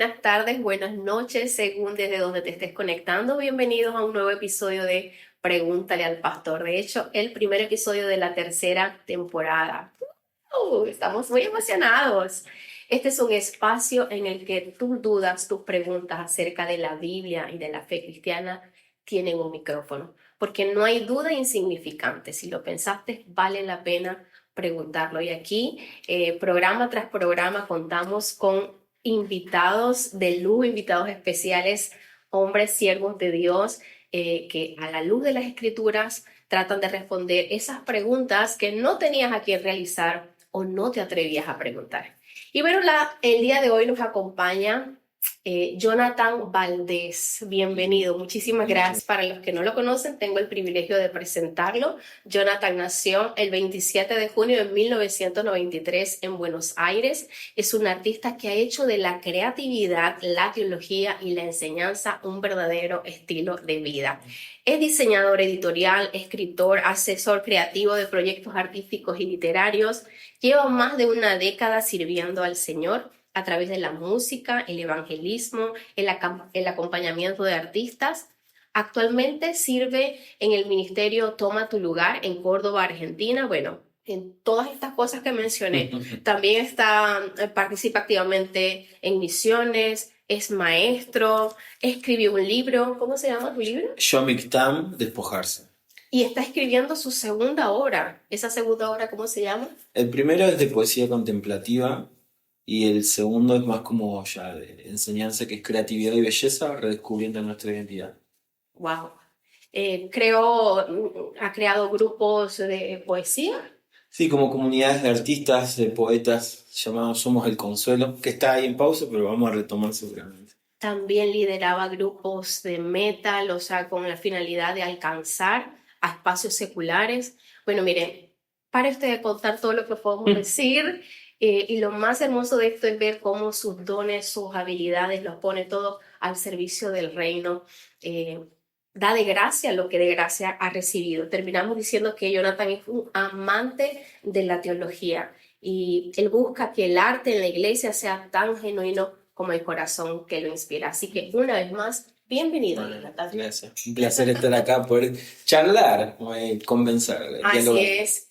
buenas tardes, buenas noches, según desde donde te estés conectando. Bienvenidos a un nuevo episodio de Pregúntale al Pastor. De hecho, el primer episodio de la tercera temporada. Estamos muy emocionados. Este es un espacio en el que tus dudas, tus preguntas acerca de la Biblia y de la fe cristiana tienen un micrófono, porque no hay duda insignificante. Si lo pensaste, vale la pena preguntarlo. Y aquí, programa tras programa, contamos con invitados de luz, invitados especiales, hombres, siervos de Dios, que a la luz de las Escrituras tratan de responder esas preguntas que no tenías a quién realizar o no te atrevías a preguntar. Y bueno, el día de hoy nos acompaña Jonathan Valdés. Bienvenido, muchísimas gracias. Para los que no lo conocen, tengo el privilegio de presentarlo. Jonathan nació el 27 de junio de 1993 en Buenos Aires. Es un artista que ha hecho de la creatividad, la teología y la enseñanza un verdadero estilo de vida. Es diseñador editorial, escritor, asesor creativo de proyectos artísticos y literarios. Lleva más de una década sirviendo al Señor a través de la música, el evangelismo, el acompañamiento de artistas. Actualmente sirve en el ministerio Toma tu Lugar en Córdoba, Argentina. Bueno, en todas estas cosas que mencioné. También participa activamente en misiones, es maestro, escribió un libro. ¿Cómo se llama tu libro? Shomiktam, despojarse. Y está escribiendo su segunda obra. ¿Esa segunda obra cómo se llama? El primero es de poesía contemplativa y el segundo es más como ya de enseñanza, que es creatividad y belleza, redescubriendo nuestra identidad. Wow. Ha creado grupos de poesía. Sí, como comunidades de artistas, de poetas, llamados Somos el Consuelo, que está ahí en pausa, pero vamos a retomar seguramente. También lideraba grupos de metal, o sea, con la finalidad de alcanzar a espacios seculares. Bueno, mire, para usted de contar todo lo que podemos decir, y lo más hermoso de esto es ver cómo sus dones, sus habilidades, los pone todo al servicio del reino. Da de gracia lo que de gracia ha recibido. Terminamos diciendo que Jonathan es un amante de la teología y él busca que el arte en la iglesia sea tan genuino como el corazón que lo inspira. Así que una vez más, bienvenido, Jonathan. Gracias. Un placer estar acá, poder charlar, convencer, Así dialogar. es.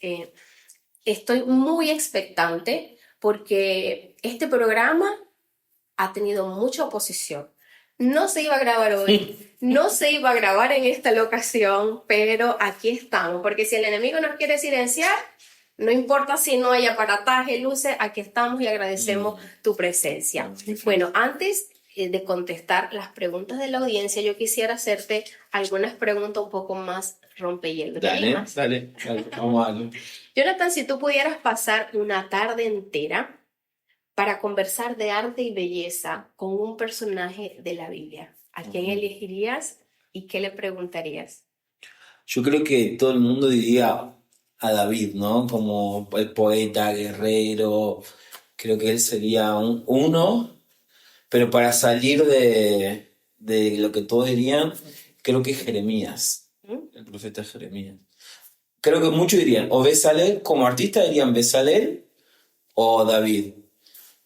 Estoy muy expectante porque este programa ha tenido mucha oposición. No se iba a grabar hoy, no se iba a grabar en esta locación, pero aquí estamos, porque si el enemigo nos quiere silenciar, no importa si no hay aparataje, luces, aquí estamos y agradecemos tu presencia. Bueno, antes de contestar las preguntas de la audiencia, yo quisiera hacerte algunas preguntas un poco más rompehielos. Dale, vamos a darlo. Jonathan, si tú pudieras pasar una tarde entera para conversar de arte y belleza con un personaje de la Biblia, ¿a quién elegirías y qué le preguntarías? Yo creo que todo el mundo diría a David, ¿no? Como el poeta, guerrero. Creo que él sería uno, pero para salir de lo que todos dirían, creo que Jeremías, el profeta Jeremías. Creo que muchos dirían, o Bezalel, como artista dirían Bezalel o David.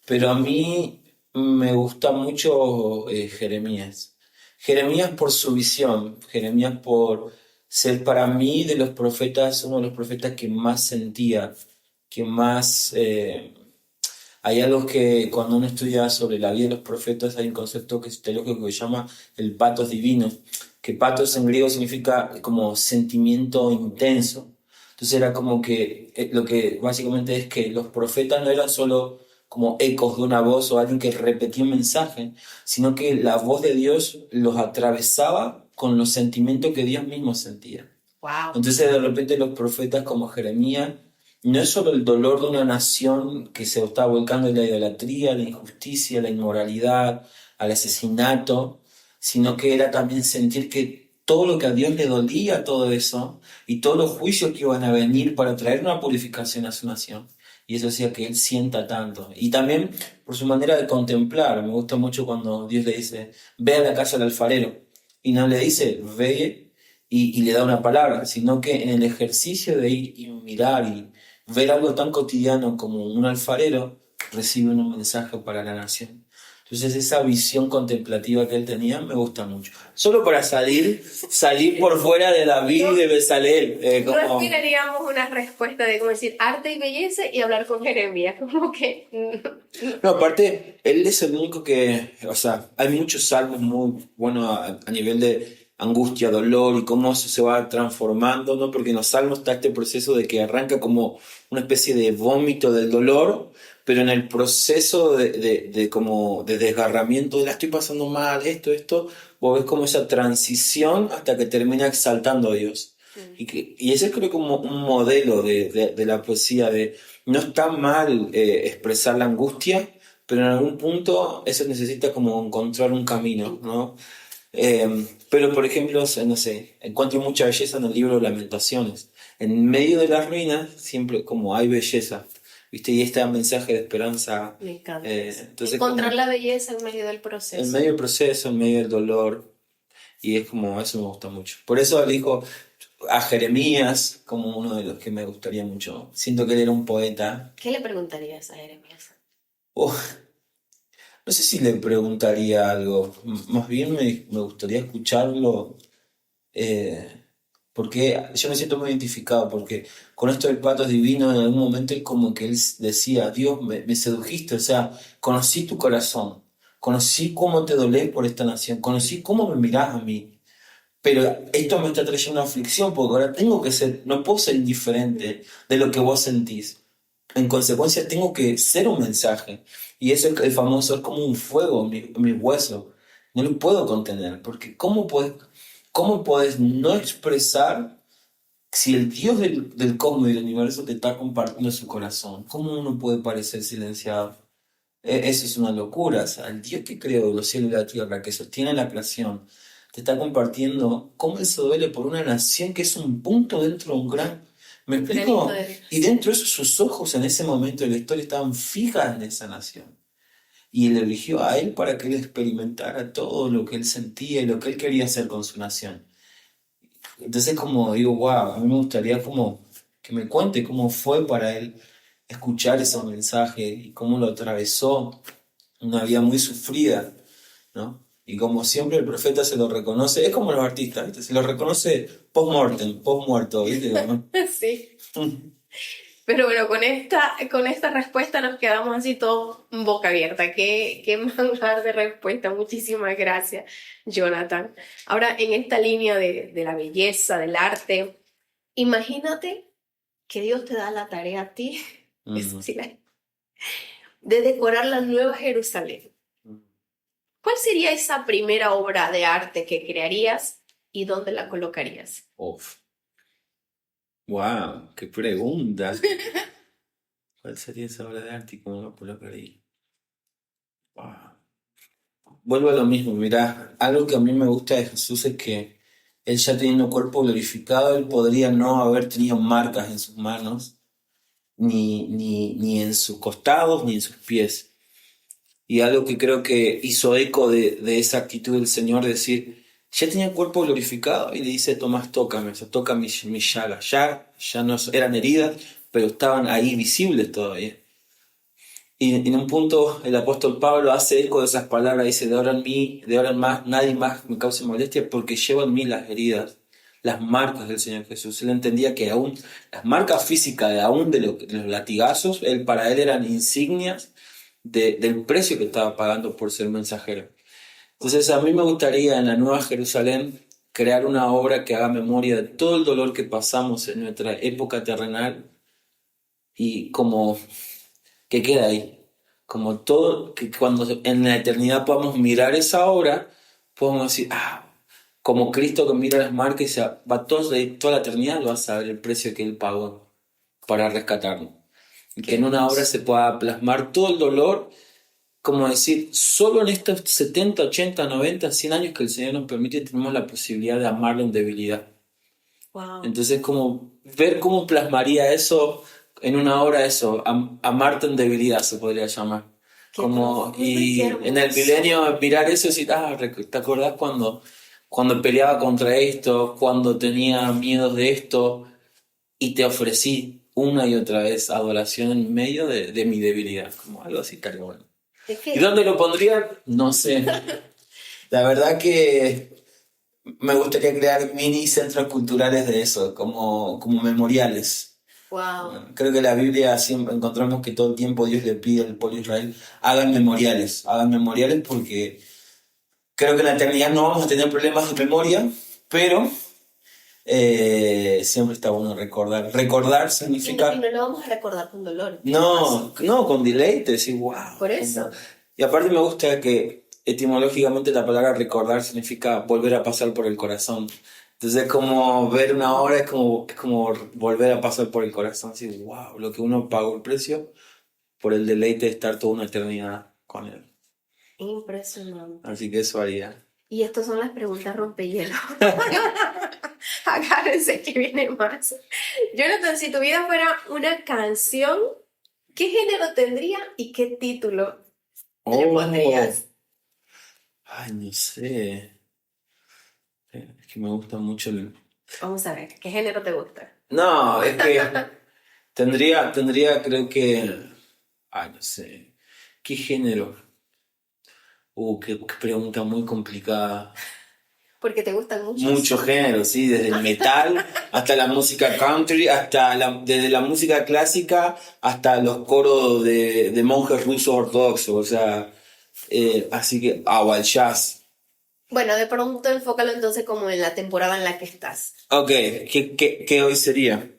Pero a mí me gusta mucho Jeremías. Jeremías por su visión, Jeremías por ser para mí de los profetas, uno de los profetas que más sentía, que más... hay algo que cuando uno estudia sobre la vida de los profetas hay un concepto teológico que se llama el patos divino, que patos en griego significa como sentimiento intenso. Entonces era como que lo que básicamente es que los profetas no eran solo como ecos de una voz o alguien que repetía un mensaje, sino que la voz de Dios los atravesaba con los sentimientos que Dios mismo sentía. Wow. Entonces de repente los profetas como Jeremías no es solo el dolor de una nación que se está volcando en la idolatría, la injusticia, la inmoralidad, al asesinato, sino que era también sentir que todo lo que a Dios le dolía, todo eso, y todos los juicios que iban a venir para traer una purificación a su nación. Y eso hacía que él sienta tanto. Y también por su manera de contemplar. Me gusta mucho cuando Dios le dice, ve a la casa del alfarero. Y no le dice, ve y le da una palabra, sino que en el ejercicio de ir y mirar y ver algo tan cotidiano como un alfarero, recibe un mensaje para la nación. Entonces esa visión contemplativa que él tenía me gusta mucho. Solo para salir por fuera de David y de Bezalel. No esperaríamos una respuesta de como decir arte y belleza y hablar con Jeremías, como que No, aparte, él es el único que, o sea, hay muchos salmos muy buenos a nivel de angustia, dolor y cómo eso se va transformando, ¿no? Porque en los salmos está este proceso de que arranca como una especie de vómito del dolor, pero en el proceso de como de desgarramiento de la estoy pasando mal, esto, vos ves como esa transición hasta que termina exaltando a Dios. Y ese creo como un modelo de la poesía, de no está mal expresar la angustia, pero en algún punto eso necesita como encontrar un camino, ¿no? Pero por ejemplo, no sé, encuentro mucha belleza en el libro Lamentaciones. En medio de las ruinas siempre como hay belleza, ¿viste? Y este mensaje de esperanza. me encanta. Entonces Encontrar como la belleza en medio del en proceso. medio del proceso, en medio del dolor, y es como, eso me gusta mucho. Por eso elijo a Jeremías como uno de los que me gustaría mucho. Siento que él era un poeta. ¿Qué le preguntarías a Jeremías? Oh, no sé si le preguntaría algo, más bien me gustaría escucharlo, eh, porque yo me siento muy identificado, porque con esto del pato es divino, en algún momento es como que él decía, Dios, me sedujiste, o sea, conocí tu corazón, conocí cómo te dolés por esta nación, conocí cómo me mirás a mí, pero esto me está trayendo aflicción, porque ahora tengo que ser, no puedo ser indiferente de lo que vos sentís. En consecuencia, tengo que ser un mensaje. Y eso es el famoso, es como un fuego en mi hueso. No lo puedo contener, porque cómo puedes no expresar si el Dios del cosmos y del universo te está compartiendo su corazón? ¿Cómo uno puede parecer silenciado? Eso es una locura. O sea, el Dios que creó los cielos y la tierra, que sostiene la creación, te está compartiendo cómo Él se duele por una nación que es un punto dentro de un gran. ¿Me Granito explico? de arena. Y dentro de eso sus ojos en ese momento de la historia estaban fijas en esa nación. Y Él eligió a Él para que Él experimentara todo lo que Él sentía y lo que Él quería hacer con su nación. Entonces como digo, wow, a mí me gustaría como que me cuente cómo fue para Él escuchar esos mensajes y cómo lo atravesó una vida muy sufrida, ¿no? Y como siempre el profeta se lo reconoce, es como los artistas, ¿viste? Se lo reconoce post-mortem, post-muerto, ¿viste? ¿No? Sí. Pero bueno, con esta respuesta nos quedamos así todos boca abierta. Qué manjar de respuesta. Muchísimas gracias, Jonathan. Ahora, en esta línea de la belleza, del arte, imagínate que Dios te da la tarea a ti, eso sí, de decorar la Nueva Jerusalén. ¿Cuál sería esa primera obra de arte que crearías y dónde la colocarías? Uf, wow, qué pregunta. ¿Cuál sería esa obra de arte y cómo lo colocaría? Wow. Vuelvo a lo mismo, mirá, algo que a mí me gusta de Jesús es que Él ya teniendo cuerpo glorificado, Él podría no haber tenido marcas en sus manos, ni en sus costados, ni en sus pies. Y algo que creo que hizo eco de esa actitud del Señor, decir, ya tenía el cuerpo glorificado y le dice, Tomás, tócame, o sea, toca mis llagas. Ya no eran heridas, pero estaban ahí visibles todavía. Y en un punto el apóstol Pablo hace eco de esas palabras, dice, de ahora en más, nadie más me cause molestia porque llevo en mí las heridas, las marcas del Señor Jesús. Él entendía que aún las marcas físicas, aún de los latigazos, para él eran insignias del precio que estaba pagando por ser mensajero. Entonces a mí me gustaría en la Nueva Jerusalén crear una obra que haga memoria de todo el dolor que pasamos en nuestra época terrenal y como que queda ahí. Como todo, que cuando en la eternidad podamos mirar esa obra, podemos decir, como Cristo que mira las marcas y dice, va toda la eternidad, lo va a saber el precio que Él pagó para rescatarnos. Y que en una obra se pueda plasmar todo el dolor, como decir, solo en estos 70, 80, 90, 100 años que el Señor nos permite, tenemos la posibilidad de amarlo en debilidad. Wow. Entonces, como ver cómo plasmaría eso en una obra, eso, amarte en debilidad se podría llamar. Como, y en el milenio mirar eso y decir, ¿te acordás cuando peleaba contra esto, cuando tenía miedo de esto y te ofrecí una y otra vez adoración en medio de mi debilidad? Como algo así estaría bueno. Es ¿Y que, dónde lo pondría? No sé. La verdad que me gustaría crear mini centros culturales de eso, como memoriales. wow, Creo que la Biblia siempre encontramos que todo el tiempo Dios le pide al pueblo de Israel, hagan memoriales porque creo que en la eternidad no vamos a tener problemas de memoria, pero siempre está bueno recordar. Recordar y significa, no lo vamos a recordar con dolor, en todo caso. no, con deleite, decir, wow. Por eso, Y aparte me gusta que etimológicamente la palabra recordar significa volver a pasar por el corazón. Entonces, como ver una obra es como volver a pasar por el corazón. Así, wow, lo que uno pagó el precio por el deleite de estar toda una eternidad con él. impresionante. Así que eso haría. Y estas son las preguntas rompehielo. Agárrense que viene más. Jonathan, si tu vida fuera una canción, ¿qué género tendría y qué título le Oh, pondrías? ay, no sé. Es que me gusta mucho el... Vamos a ver, ¿qué género te gusta? No, es que creo que... Ay, no sé. ¿Qué género? Qué pregunta muy complicada. Porque te gustan muchos. Muchos géneros, sí, desde el metal hasta la música country, desde la música clásica hasta los coros de monjes rusos ortodoxos, o sea, así que, o al jazz. Bueno, de pronto enfócalo entonces como en la temporada en la que estás. Ok, ¿qué hoy sería?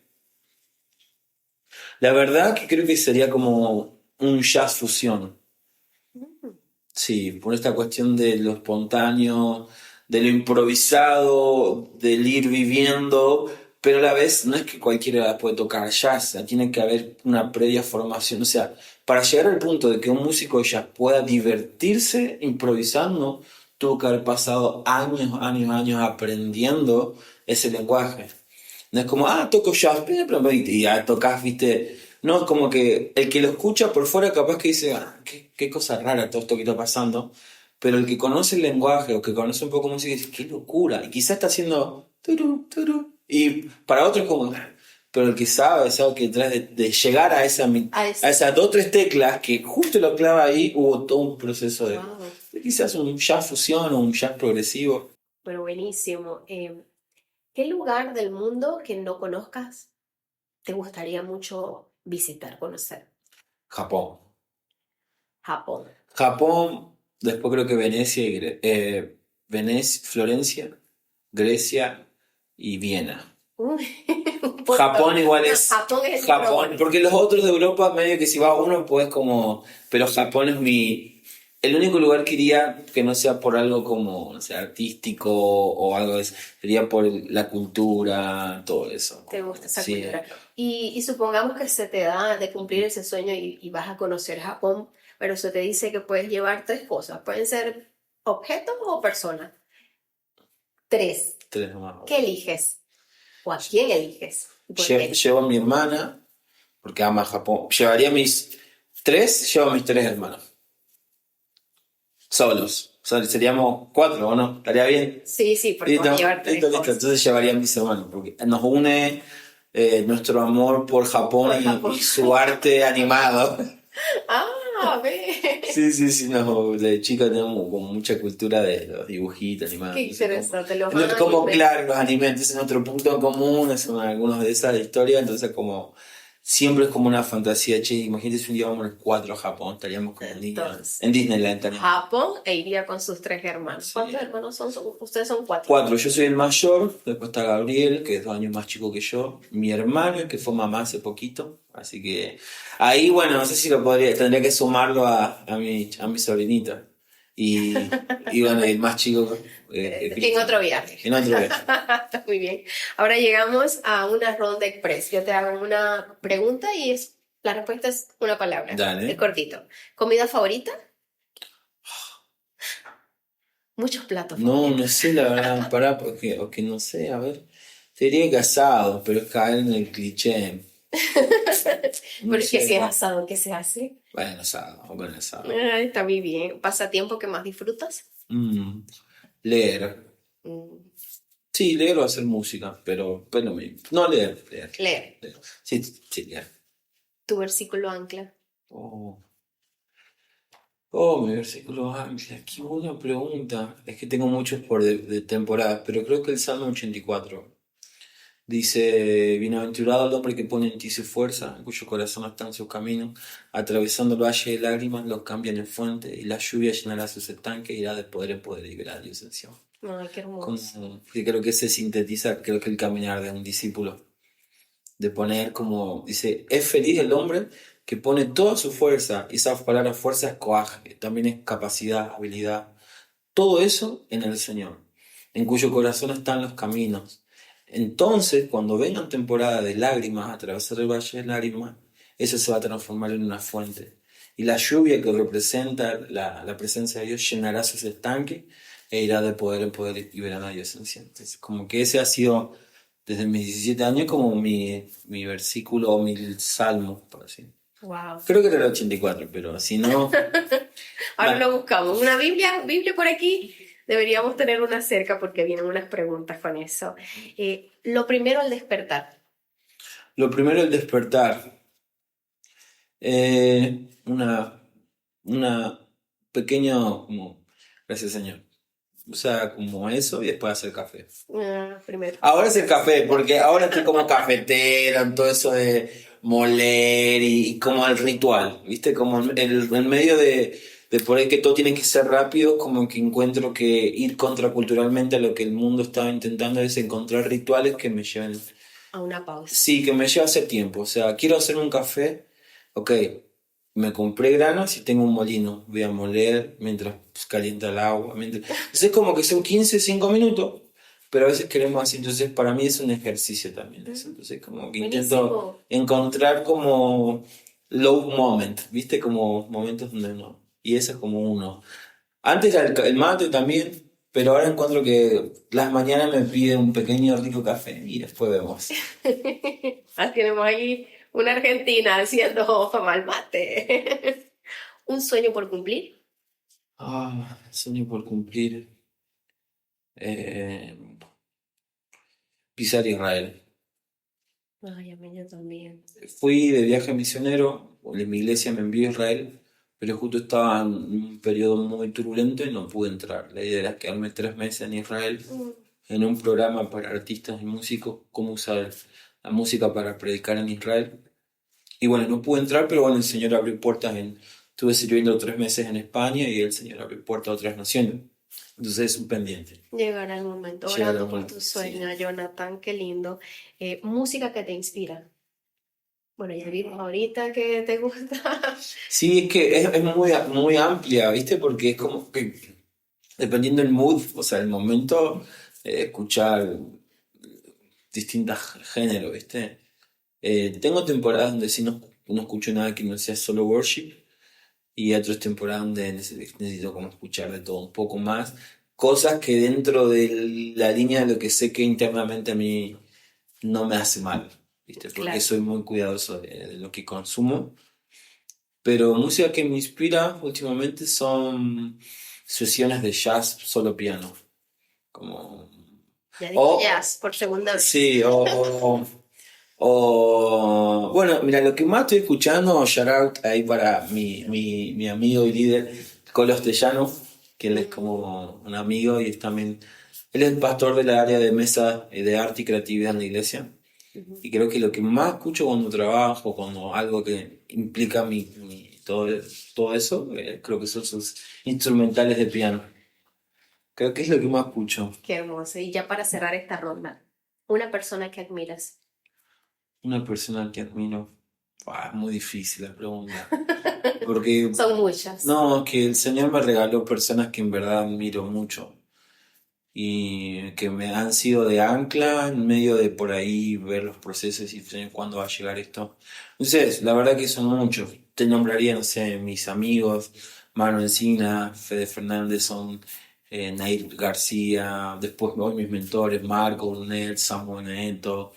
La verdad que creo que sería como un jazz fusión. Mm, Sí, por esta cuestión de lo espontáneo, de lo improvisado, del ir viviendo, pero a la vez no es que cualquiera puede tocar jazz, o sea, tiene que haber una previa formación. O sea, para llegar al punto de que un músico de jazz pueda divertirse improvisando, tuvo que haber pasado años, años, años aprendiendo ese lenguaje. No es como, toco jazz, y ya tocas, viste. No, es como que el que lo escucha por fuera capaz que dice, qué cosa rara todo esto que está pasando. Pero el que conoce el lenguaje o que conoce un poco música dice, qué locura. Y quizás está haciendo turu, turu. Y para otros como, pero el que sabe que detrás de llegar a a ese. esas dos o tres teclas que justo lo clava ahí, hubo todo un proceso Wow, de quizás un jazz fusión o un jazz progresivo. pero buenísimo. ¿Qué lugar del mundo que no conozcas te gustaría mucho visitar, conocer? Japón. Japón. Japón, después creo que Florencia, Grecia y Viena. Uy, un montón. Japón igual No, es Japón es el número Japón, uno. porque los otros de Europa medio que si va uno pues como, pero Japón es el único lugar que iría que no sea por algo como, no sé, artístico o algo sería por la cultura, todo eso. Te gusta esa Sí. cultura. Y supongamos que se te da de cumplir ese sueño y vas a conocer Japón, pero se te dice que puedes llevar tres cosas. Pueden ser objetos o personas. Tres. Tres nomás. ¿Qué eliges? ¿O a quién eliges? ¿Y por qué? Llevo a mi hermana, porque ama Japón. Llevo a mis tres hermanos. Solos. O sea, seríamos cuatro, ¿o no? ¿Estaría bien? Sí, sí, porque vas Listo, a llevar tres listo, listo. cosas. Entonces llevaría a mis hermanos, porque nos une nuestro amor por Japón Por Japón. y su arte animado. Ah, ve. Sí, sí, sí, no, de chica tenemos como mucha cultura de los dibujitos animados. Qué Entonces, interesante, los como animes. claro, los animes, entonces nuestro punto en común son algunos de esas historias, entonces como siempre es como una fantasía, che, imagínate si un día vamos los cuatro a Japón, estaríamos como niños Entonces, en Disneyland estaríamos. Japón e iría con sus tres hermanos. Sí. ¿Cuántos hermanos son? Ustedes son cuatro. Cuatro, yo soy el mayor, después está Gabriel, que es 2 años más chico que yo, mi hermano, que fue mamá hace poquito, así que ahí, bueno, no sé si tendría que sumarlo a mi sobrinita. Y, y bueno, el más chico, En Cristian. otro viaje. En otro viaje. Muy bien. Ahora llegamos a una ronda express. Yo te hago una pregunta y la respuesta es una palabra. Dale. Es cortito. ¿Comida favorita? Muchos platos No, favoritos. no sé la verdad, pará, porque no sé, a ver. Te diría que asado, pero es caer en el cliché. No Porque sé. si es asado, ¿qué se hace? Bueno, asado. Está muy bien. ¿Pasatiempo que más disfrutas? Mm, leer. Mm, Sí, leer o hacer música, pero no leer. leer. Leer. Sí, sí, leer. ¿Tu versículo ancla? Oh. Oh, mi versículo ángel, qué buena pregunta. Es que tengo muchos por de temporada, pero creo que el Salmo 84 dice, bienaventurado el hombre que pone en ti su fuerza, en cuyo corazón está en sus caminos, atravesando el valle de lágrimas, los cambian en fuente, y la lluvia llenará sus estanques, irá de poder en poder y verá a Dios en Sion. Ay, qué Como, hermoso. que creo que se sintetiza, creo que el caminar de un discípulo, de poner como, dice, es feliz el hombre que pone toda su fuerza, y esa palabra fuerza es coaje, también es capacidad, habilidad, todo eso en el Señor, en cuyo corazón están los caminos. Entonces, cuando vengan temporadas de lágrimas, atravesar el valle de lágrimas, eso se va a transformar en una fuente. Y la lluvia que representa la presencia de Dios llenará sus estanques e irá de poder en poder y verán a Dios en sí. Entonces, como que ese ha sido desde mis 17 años como mi versículo o mi salmo, por así. Wow. Creo que era el 84, pero si no... Ahora Vale. lo buscamos. Una Biblia por aquí. Deberíamos tener una cerca porque vienen unas preguntas con eso. Lo primero al despertar. Lo primero, el despertar. Una, una pequeña, como, gracias Señor. O sea, como eso y después hacer café. Primero. Ahora es el café, porque ahora estoy como cafetero en todo eso de moler y como el ritual, ¿viste? Como en medio de por ahí que todo tiene que ser rápido, como que encuentro que ir contraculturalmente a lo que el mundo estaba intentando es encontrar rituales que me lleven. A una pausa. Sí, que me lleva a hacer tiempo. O sea, quiero hacerme un café. Ok, me compré granos y tengo un molino. Voy a moler mientras pues, calienta el agua. Entonces es como que son 15, 5 minutos, pero a veces queremos así. Entonces para mí es un ejercicio también eso. Entonces como que intento Buenísimo. encontrar como low moment, ¿viste? Como momentos donde no. Y ese es como uno. Antes era el mate también, pero ahora encuentro que las mañanas me pide un pequeño rico café y después vemos. Tenemos ahí una argentina haciendo mal mate. Un sueño por cumplir. Sueño por cumplir. Eh, pisar Israel. Ay, a mí yo también. Fui de viaje misionero, mi iglesia me envió a Israel, pero justo estaba en un periodo muy turbulento y no pude entrar. La idea era quedarme 3 meses en Israel en un programa para artistas y músicos, cómo usar la música para predicar en Israel. Y bueno, no pude entrar, pero bueno, el Señor abrió puertas estuve sirviendo 3 meses en España y el Señor abrió puertas a otras naciones. Entonces es un pendiente. Llegará el momento. Llegar a Orando un por momento, tu sí. sueño, Jonathan, qué lindo. Música que te inspira. Bueno, ya vimos ahorita que te gusta. Sí, es que es muy, muy amplia, ¿viste? Porque es como que dependiendo del mood, o sea, el momento, escuchar distintos géneros, ¿viste? Tengo temporadas donde sí no escucho nada que no sea solo worship y otras temporadas donde necesito como escuchar de todo un poco más. Cosas que dentro de la línea de lo que sé que internamente a mí no me hace mal, ¿viste? Porque Claro. soy muy cuidadoso de lo que consumo. Pero música que me inspira últimamente son sesiones de jazz solo piano. Como... Ya digo O, jazz por segunda vez. sí, bueno, mira, lo que más estoy escuchando, shout out ahí para mi amigo y líder, Colos Tellano, que él es como un amigo y es también, él es el pastor del área de mesa de arte y creatividad en la iglesia. Ujú. Y creo que lo que más escucho cuando trabajo, cuando algo que implica todo eso, creo que son sus instrumentales de piano. Creo que es lo que más escucho. Qué hermoso. Y ya para cerrar esta ronda, una persona que admiras. Una persona que admiro. Es muy difícil la pregunta. Porque, Son muchas. no, es que el Señor me regaló personas que en verdad admiro mucho. Y que me han sido de ancla en medio de por ahí ver los procesos y Señor, cuándo va a llegar esto. Entonces, la verdad que son muchos. Te nombraría, no sé, mis amigos, Mano Encina, Fede Fernández, Nair García, después hoy mis mentores, Marco Brunet, Samuel Neto.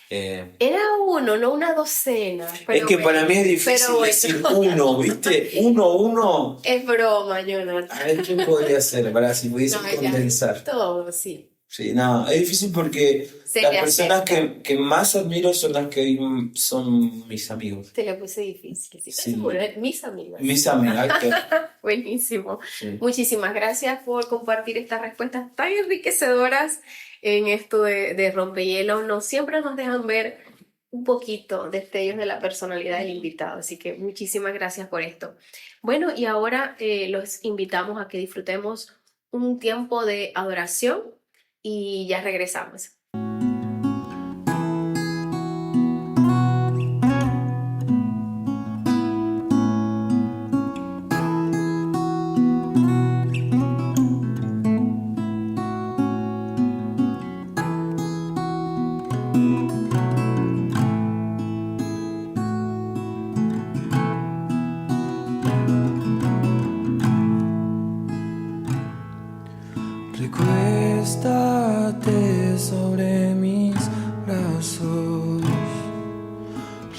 Era uno, no una docena. Es Pero que bueno, para mí es pero difícil bueno. decir uno, ¿viste? Uno. Es broma, Jonathan. A ver, ¿quién podría ser? Para si pudiese No, ya. condensar. Todo, sí. Sí, no, es difícil porque Se las le personas acerca. que más admiro son las que hoy son mis amigos. Te lo puse difícil. Sí, pero seguro, Sí, mis amigas. mis amigas, Buenísimo. sí. Muchísimas gracias por compartir estas respuestas tan enriquecedoras en esto de rompehielo. Siempre nos dejan ver un poquito destellos de la personalidad del invitado. Así que muchísimas gracias por esto. Bueno, y ahora los invitamos a que disfrutemos un tiempo de adoración y ya regresamos. Recuéstate sobre mis brazos,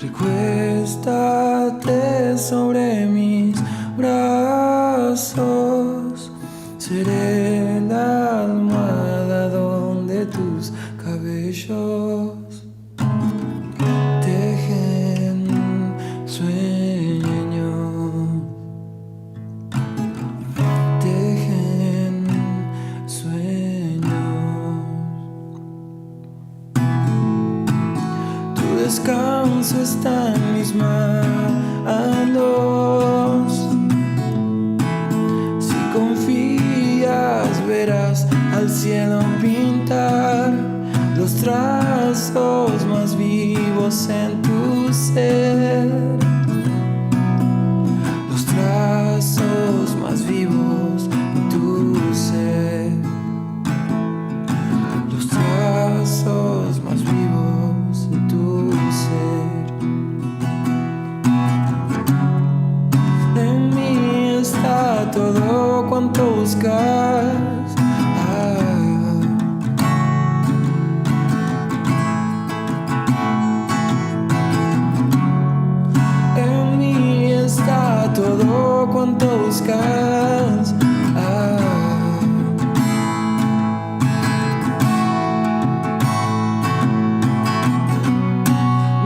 recuéstate sobre mis brazos, seré la almohada donde tus cabellos tejen sueño. Tejen sueños. Tu descanso está en mis manos. Si confías, verás al cielo pintar los trazos más vivos en tu ser. Los trazos más vivos en tu ser. Los trazos más vivos en tu ser. En mí está todo cuanto buscas. En mí está todo cuanto buscas.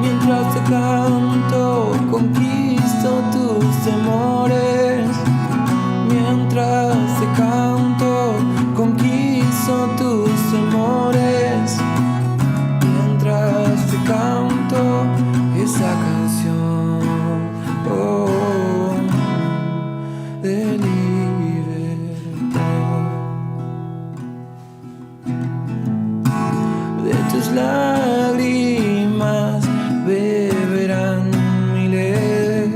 Mientras te canto, conquisto tus temores. Mientras te canto, conquisto tus temores. Mientras te canto esa canción, oh, de libertad. De tus lágrimas beberán miles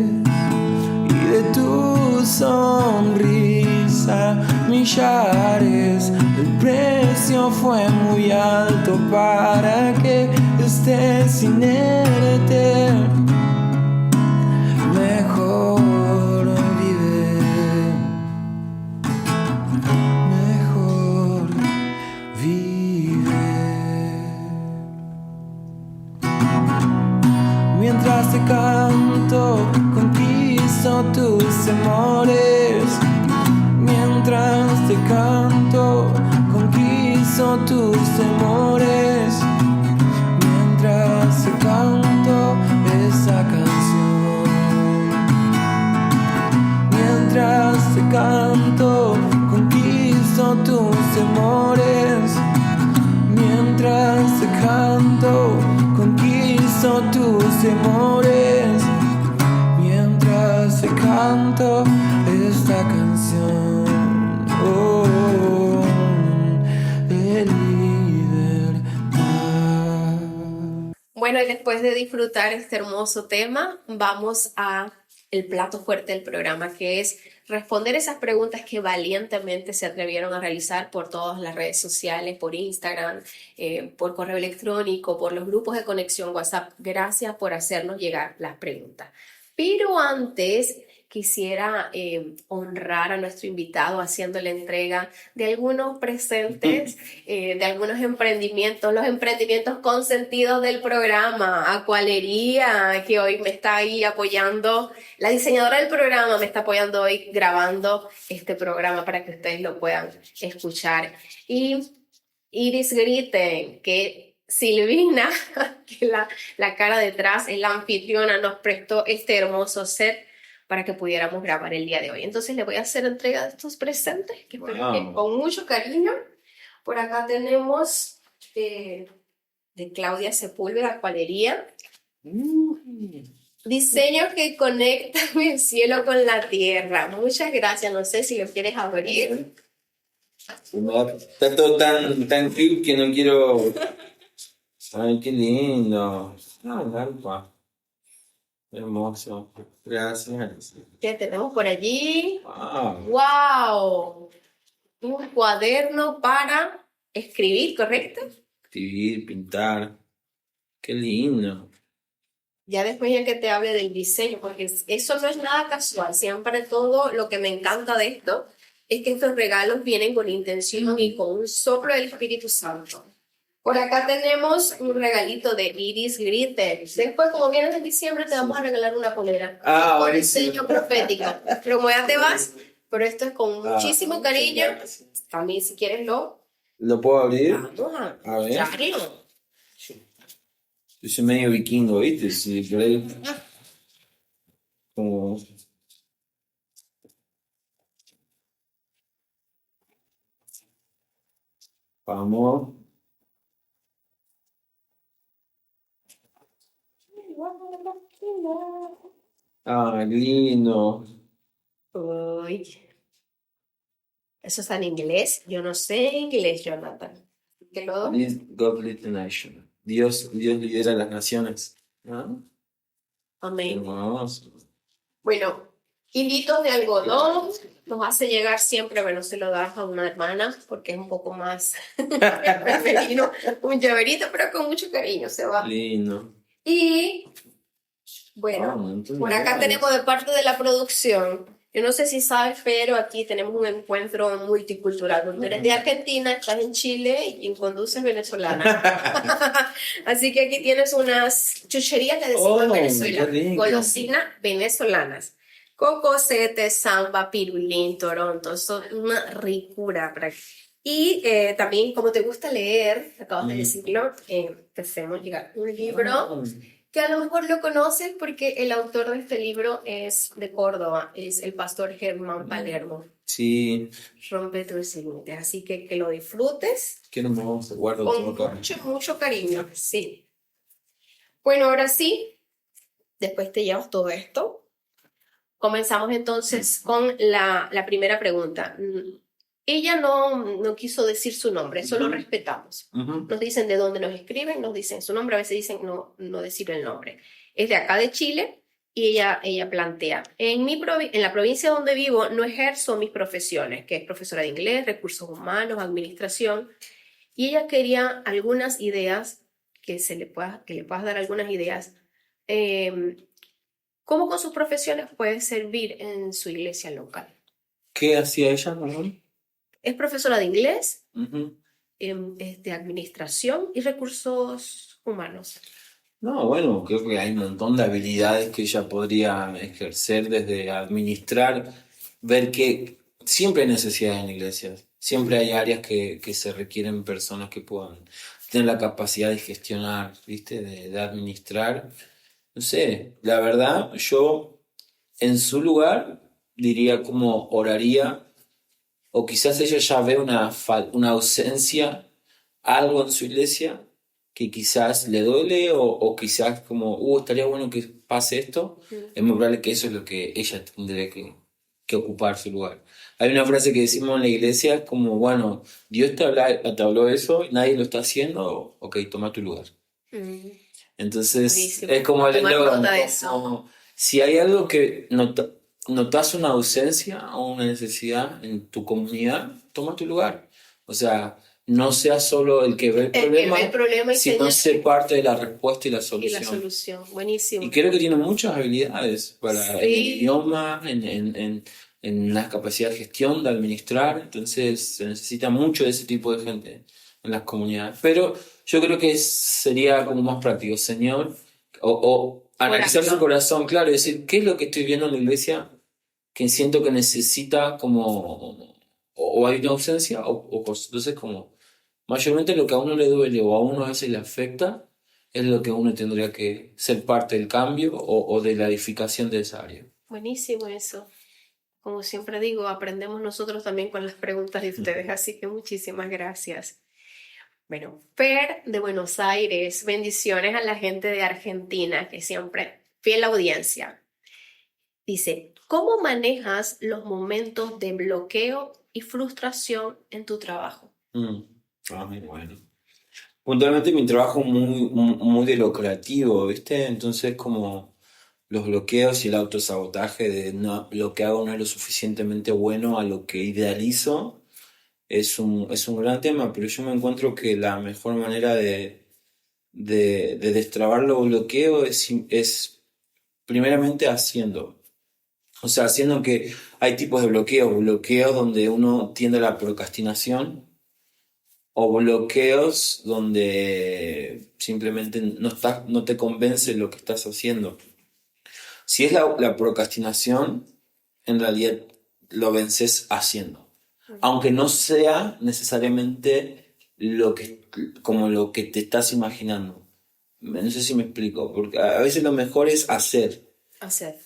y de tu sonrisa millares. El precio fue muy alto para que estés inerte. Mejor vive, mejor vive. Mientras te canto, conquisto tus temores. Mientras te canto, conquisto tus temores. Mientras te canto esa canción. Mientras te canto, conquisto tus temores. Mientras te canto, conquisto tus temores. Mientras te canto esta canción, oh, de libertad. Bueno, y después de disfrutar este hermoso tema, vamos a el plato fuerte del programa, que es responder esas preguntas que valientemente se atrevieron a realizar por todas las redes sociales, por Instagram, por correo electrónico, por los grupos de conexión WhatsApp. Gracias por hacernos llegar las preguntas. Pero antes quisiera honrar a nuestro invitado haciéndole entrega de algunos presentes, de algunos emprendimientos, los emprendimientos consentidos del programa, Acualería, que hoy me está ahí apoyando, la diseñadora del programa me está apoyando hoy grabando este programa para que ustedes lo puedan escuchar. Y Iris griten que Silvina, que la cara detrás es la anfitriona, nos prestó este hermoso set para que pudiéramos grabar el día de hoy. Entonces le voy a hacer entrega de estos presentes, que espero que con mucho cariño. Por acá tenemos de Claudia Sepúlveda, Acuarería. Diseño que conecta el cielo con la tierra. Muchas gracias. No sé si lo quieres abrir. Está todo tan cute que no quiero. Ay, qué lindo. Ah, garpa. Hermoso. Gracias. ¿Qué tenemos por allí? Wow. ¡Wow! Un cuaderno para escribir, ¿correcto? Escribir, pintar. Qué lindo. Ya después ya que te hable del diseño, porque eso no es nada casual. Siempre todo lo que me encanta de esto es que estos regalos vienen con intención y con un soplo del Espíritu Santo. Por acá tenemos un regalito de Iris Glitter. Después, como vienes en diciembre, te vamos a regalar una polera. Ah, con buenísimo. diseño profético. Pero como ya te vas, pero esto es con muchísimo cariño. También, si quieres, ¿Lo puedo abrir? vamos A ver. abrirlo. Yo soy medio vikingo, ¿viste? Sí, por ahí. Como. Vamos. Ah, lindo. Uy, eso está en inglés. Yo no sé inglés, Jonathan. ¿Te lo doy? God lead the nation. Dios lidera las naciones. ¿Ah? Amén. Hermoso. Bueno, hilitos de algodón nos hace llegar siempre, bueno, se lo das a una hermana porque es un poco más femenino, un llaverito, pero con mucho cariño se va. Lindo. Y bueno, entonces, por acá tenemos de parte de la producción. Yo no sé si sabes, pero aquí tenemos un encuentro multicultural. Tú eres de Argentina, estás en Chile y quien conduce es venezolana. Así que aquí tienes unas chucherías que decimos en Venezuela, qué rico. golosinas venezolanas. Cocosete, samba, pirulín, toronto, son una ricura. Y también, como te gusta leer, acabas de decirlo, te hacemos llegar un libro que a lo mejor lo conoces porque el autor de este libro es de Córdoba, es el pastor Germán Palermo. Sí, Rompe tus límites, así que lo disfrutes qué hermoso. Guardo todo con acá. mucho cariño, sí. Bueno, ahora sí, después te llevas todo esto. Comenzamos entonces con la primera pregunta. Ella no quiso decir su nombre, eso lo respetamos. Ujú. Nos dicen de dónde nos escriben, nos dicen su nombre, a veces dicen no decir el nombre. Es de acá de Chile y ella plantea, en la provincia donde vivo no ejerzo mis profesiones, que es profesora de inglés, recursos humanos, administración, y ella quería algunas ideas, que le puedas dar algunas ideas, cómo con sus profesiones puede servir en su iglesia local. ¿Qué hacía ella, perdón? Es profesora de inglés, Ujú. es de administración y recursos humanos. No, bueno, creo que hay un montón de habilidades que ella podría ejercer desde administrar, ver que siempre hay necesidades en iglesias, siempre hay áreas que se requieren personas que puedan tener la capacidad de gestionar, ¿viste? De administrar. No sé, la verdad, yo en su lugar diría como oraría, o quizás ella ya ve una ausencia, algo en su iglesia que quizás le duele o quizás como, estaría bueno que pase esto. Es muy probable que eso es lo que ella tendría que ocupar su lugar. Hay una frase que decimos en la iglesia como, bueno, Dios te habló eso, nadie lo está haciendo, ok, toma tu lugar. Entonces, Buenísimo. es como el Tomar eslogan, nota de eso. como si hay algo que notas una ausencia o una necesidad en tu comunidad, toma tu lugar. O sea, no seas solo el que ve el El que problema, ve el problema y sino señala. ser parte de la respuesta y la Y la solución. solución, buenísimo. Y creo que tiene muchas habilidades para Sí. el idioma, en la capacidad de gestión, de administrar. Entonces se necesita mucho de ese tipo de gente en las comunidades. Pero yo creo que sería como más práctico, Señor, o analizar su corazón, claro, y decir, ¿qué es lo que estoy viendo en la iglesia que siento que necesita como, o hay una ausencia, o cosas? Entonces como mayormente lo que a uno le duele o a uno a veces le afecta es lo que uno tendría que ser parte del cambio o de la edificación de esa área. Buenísimo eso. Como siempre digo, aprendemos nosotros también con las preguntas de ustedes, así que muchísimas gracias. Bueno, Fer de Buenos Aires, bendiciones a la gente de Argentina, que siempre, fiel audiencia. Dice, ¿cómo manejas los momentos de bloqueo y frustración en tu trabajo? Muy bueno. Puntualmente mi trabajo es muy de lo creativo, ¿viste? Entonces como los bloqueos y el autosabotaje de no, lo que hago no es lo suficientemente bueno a lo que idealizo, es un gran tema, pero yo me encuentro que la mejor manera de destrabar los bloqueos es primeramente haciendo. O sea, haciendo que hay tipos de bloqueos donde uno tiende a la procrastinación o bloqueos donde simplemente no te convence lo que estás haciendo. Si es la procrastinación, en realidad lo vences haciendo. Aunque no sea necesariamente como lo que te estás imaginando. No sé si me explico, porque a veces lo mejor es hacer.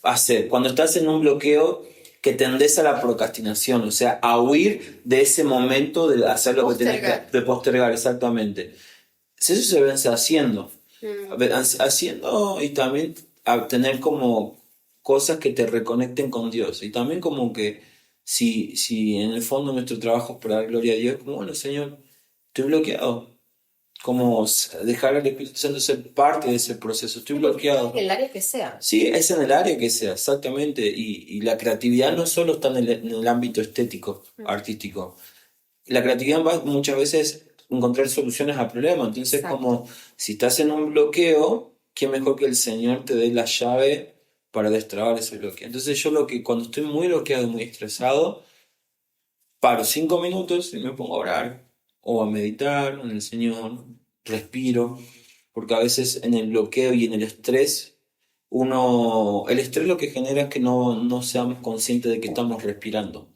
Hacer. Cuando estás en un bloqueo que tendés a la procrastinación, o sea, a huir de ese momento de hacer lo que tenés de postergar, exactamente. Si eso se vence haciendo. Haciendo y también a tener como cosas que te reconecten con Dios. Y también como que si en el fondo nuestro trabajo es para dar gloria a Dios, como bueno, Señor, estoy bloqueado. Como dejar al Espíritu Santo ser parte de ese proceso. Estoy bloqueado. En el área que sea. Sí, es en el área que sea, exactamente. Y la creatividad no solo está en el ámbito estético, artístico. La creatividad va muchas veces a encontrar soluciones a problemas. Entonces, Exacto. como si estás en un bloqueo, qué mejor que el Señor te dé la llave para destrabar ese bloqueo. Entonces, cuando estoy muy bloqueado y muy estresado, paro 5 minutos y me pongo a orar o a meditar en el Señor, respiro, porque a veces en el bloqueo y en el estrés, el estrés lo que genera es que no seamos conscientes de que estamos respirando.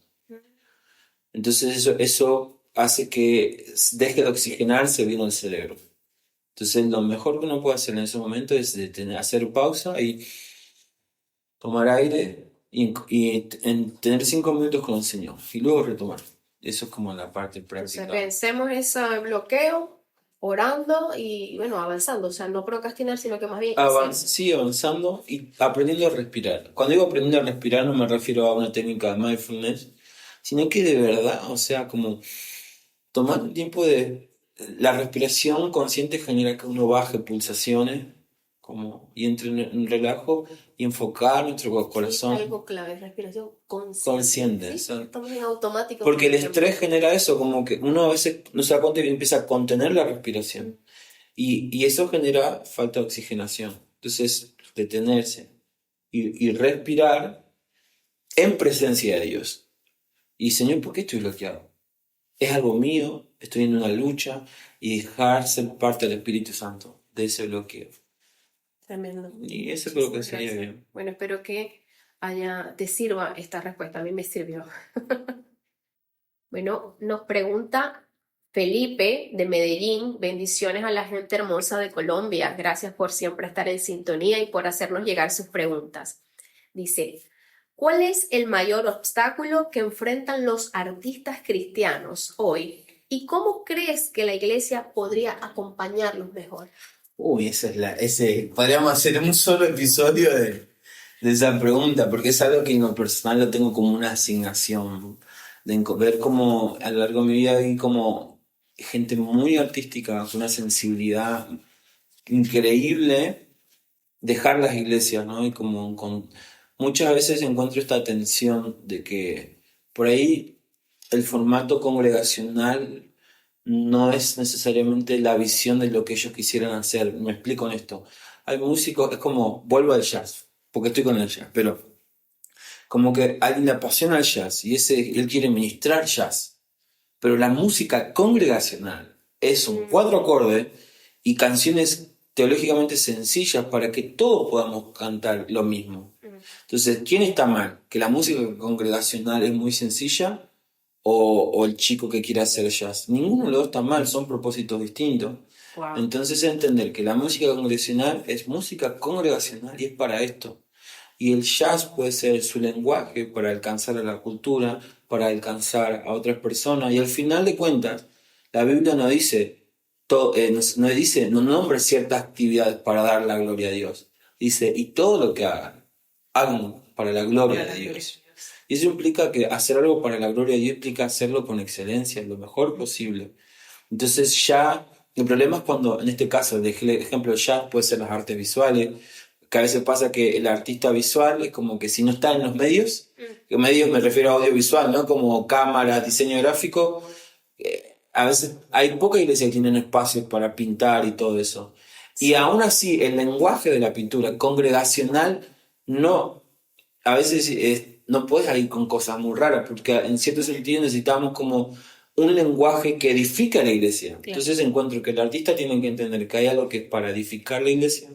Entonces eso hace que deje de oxigenarse bien el cerebro. Entonces lo mejor que uno puede hacer en ese momento es hacer pausa y tomar aire y tener 5 minutos con el Señor y luego retomar. Eso es como la parte práctica. Entonces, vencemos ese bloqueo orando y, bueno, avanzando. O sea, no procrastinar, sino que más bien Sí, avanzando y aprendiendo a respirar. Cuando digo aprendiendo a respirar no me refiero a una técnica de mindfulness, sino que de verdad, o sea, como tomar un tiempo La respiración consciente genera que uno baje pulsaciones y entre en relajo y enfocar nuestro corazón. Sí, algo clave, respiración Consciente, ¿sí? ¿sabes? Estamos en automático. Porque el estrés genera eso, como que uno a veces no se da cuenta y empieza a contener la respiración. Y eso genera falta de oxigenación. Entonces, detenerse y respirar en presencia de Dios. Y Señor, ¿por qué estoy bloqueado? Es algo mío, estoy en una lucha y dejar ser parte del Espíritu Santo de ese bloqueo. Tremendo. Y eso creo que sería bien. Bueno, espero que te sirva esta respuesta. A mí me sirvió. Bueno, nos pregunta Felipe de Medellín, bendiciones a la gente hermosa de Colombia. Gracias por siempre estar en sintonía y por hacernos llegar sus preguntas. Dice, ¿cuál es el mayor obstáculo que enfrentan los artistas cristianos hoy? ¿Y cómo crees que la iglesia podría acompañarlos mejor? Uy, podríamos hacer un solo episodio de esa pregunta, porque es algo que en lo personal lo tengo como una asignación, de ver como a lo largo de mi vida vi como gente muy artística, con una sensibilidad increíble, dejar las iglesias, ¿no? Y muchas veces encuentro esta tensión de que por ahí el formato congregacional no es necesariamente la visión de lo que ellos quisieran hacer. Me explico en esto. Hay músicos, es como, vuelvo al jazz, porque estoy con el jazz, pero como que a alguien le apasiona el jazz y él quiere ministrar jazz, pero la música congregacional es un 4 acordes y canciones teológicamente sencillas para que todos podamos cantar lo mismo. Entonces, ¿quién está mal? ¿Que la música congregacional es muy sencilla? o el chico que quiere hacer jazz. Ninguno de los dos está mal, son propósitos distintos. Wow. Entonces entender que la música congregacional es música congregacional y es para esto. Y el jazz puede ser su lenguaje para alcanzar a la cultura, para alcanzar a otras personas. Y al final de cuentas, la Biblia no dice, no nombra ciertas actividades para dar la gloria a Dios. Dice, y todo lo que hagan, háganlo para la gloria de Dios. Y eso implica que hacer algo para la gloria de Dios implica hacerlo con excelencia, lo mejor posible. Entonces ya, el problema es cuando, en este caso, dejé el ejemplo del jazz, puede ser las artes visuales, que a veces pasa que el artista visual es como que si no está en los medios, medios me refiero a audiovisual, ¿no? Como cámara, diseño gráfico, a veces hay pocas iglesias que tienen espacios para pintar y todo eso. Y aún así, el lenguaje de la pintura congregacional no, a veces no puedes ir con cosas muy raras, porque en cierto sentido necesitamos como un lenguaje que edifica la iglesia. Claro. Entonces encuentro que el artista tiene que entender que hay algo que es para edificar la iglesia